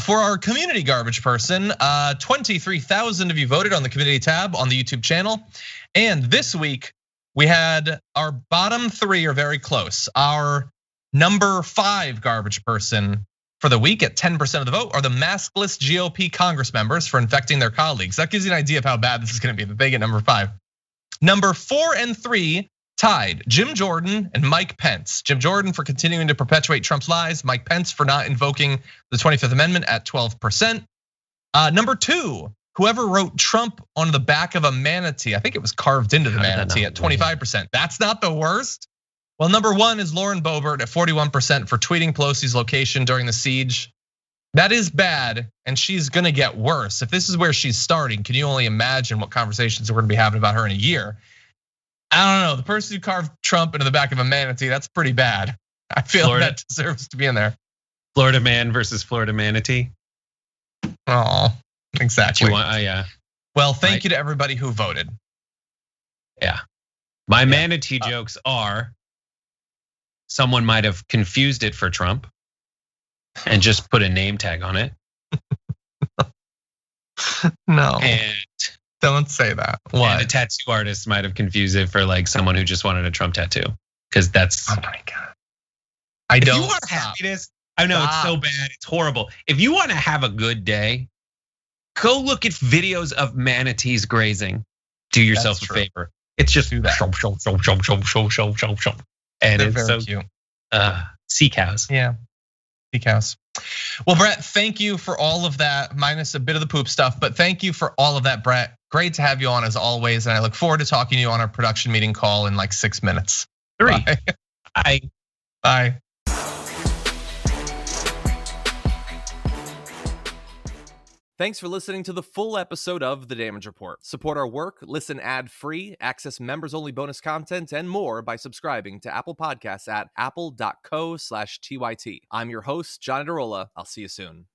For our community garbage person, 23,000 of you voted on the community tab on the YouTube channel. And this week, we had our bottom 3 are very close. Our number 5 garbage person for the week at 10% of the vote are the maskless GOP Congress members for infecting their colleagues. That gives you an idea of how bad this is going to be. They get number 5. Number 4 and 3 tied, Jim Jordan and Mike Pence. Jim Jordan for continuing to perpetuate Trump's lies. Mike Pence for not invoking the 25th Amendment at 12%. Number 2, whoever wrote Trump on the back of a manatee. I think it was carved into the manatee at 25%. That's not the worst. Well, number 1 is Lauren Boebert at 41% for tweeting Pelosi's location during the siege. That is bad, and she's gonna get worse. If this is where she's starting, can you only imagine what conversations we're gonna be having about her in a year? I don't know, the person who carved Trump into the back of a manatee, that's pretty bad. I feel that deserves to be in there. Florida man versus Florida manatee. Oh, exactly. Yeah. Well, thank you to everybody who voted. Yeah. My manatee jokes are, someone might have confused it for Trump and just put a name tag on it. No. And don't say that. What? And a tattoo artist might have confused it for like someone who just wanted a Trump tattoo. Because that's, oh my God. I don't. If you want happiness, I know it's so bad, it's horrible. If you want to have a good day, go look at videos of manatees grazing. Do yourself a favor. It's just do that. Show. And they're it's very so cute. Sea cows. Yeah, sea cows. Well, Brett, thank you for all of that, minus a bit of the poop stuff, but thank you for all of that, Brett. Great to have you on as always, and I look forward to talking to you on our production meeting call in like 6 minutes. 3. Bye. Bye. Thanks for listening to the full episode of The Damage Report. Support our work, listen ad-free, access members-only bonus content, and more by subscribing to Apple Podcasts at apple.co/TYT. I'm your host, John Adarola. I'll see you soon.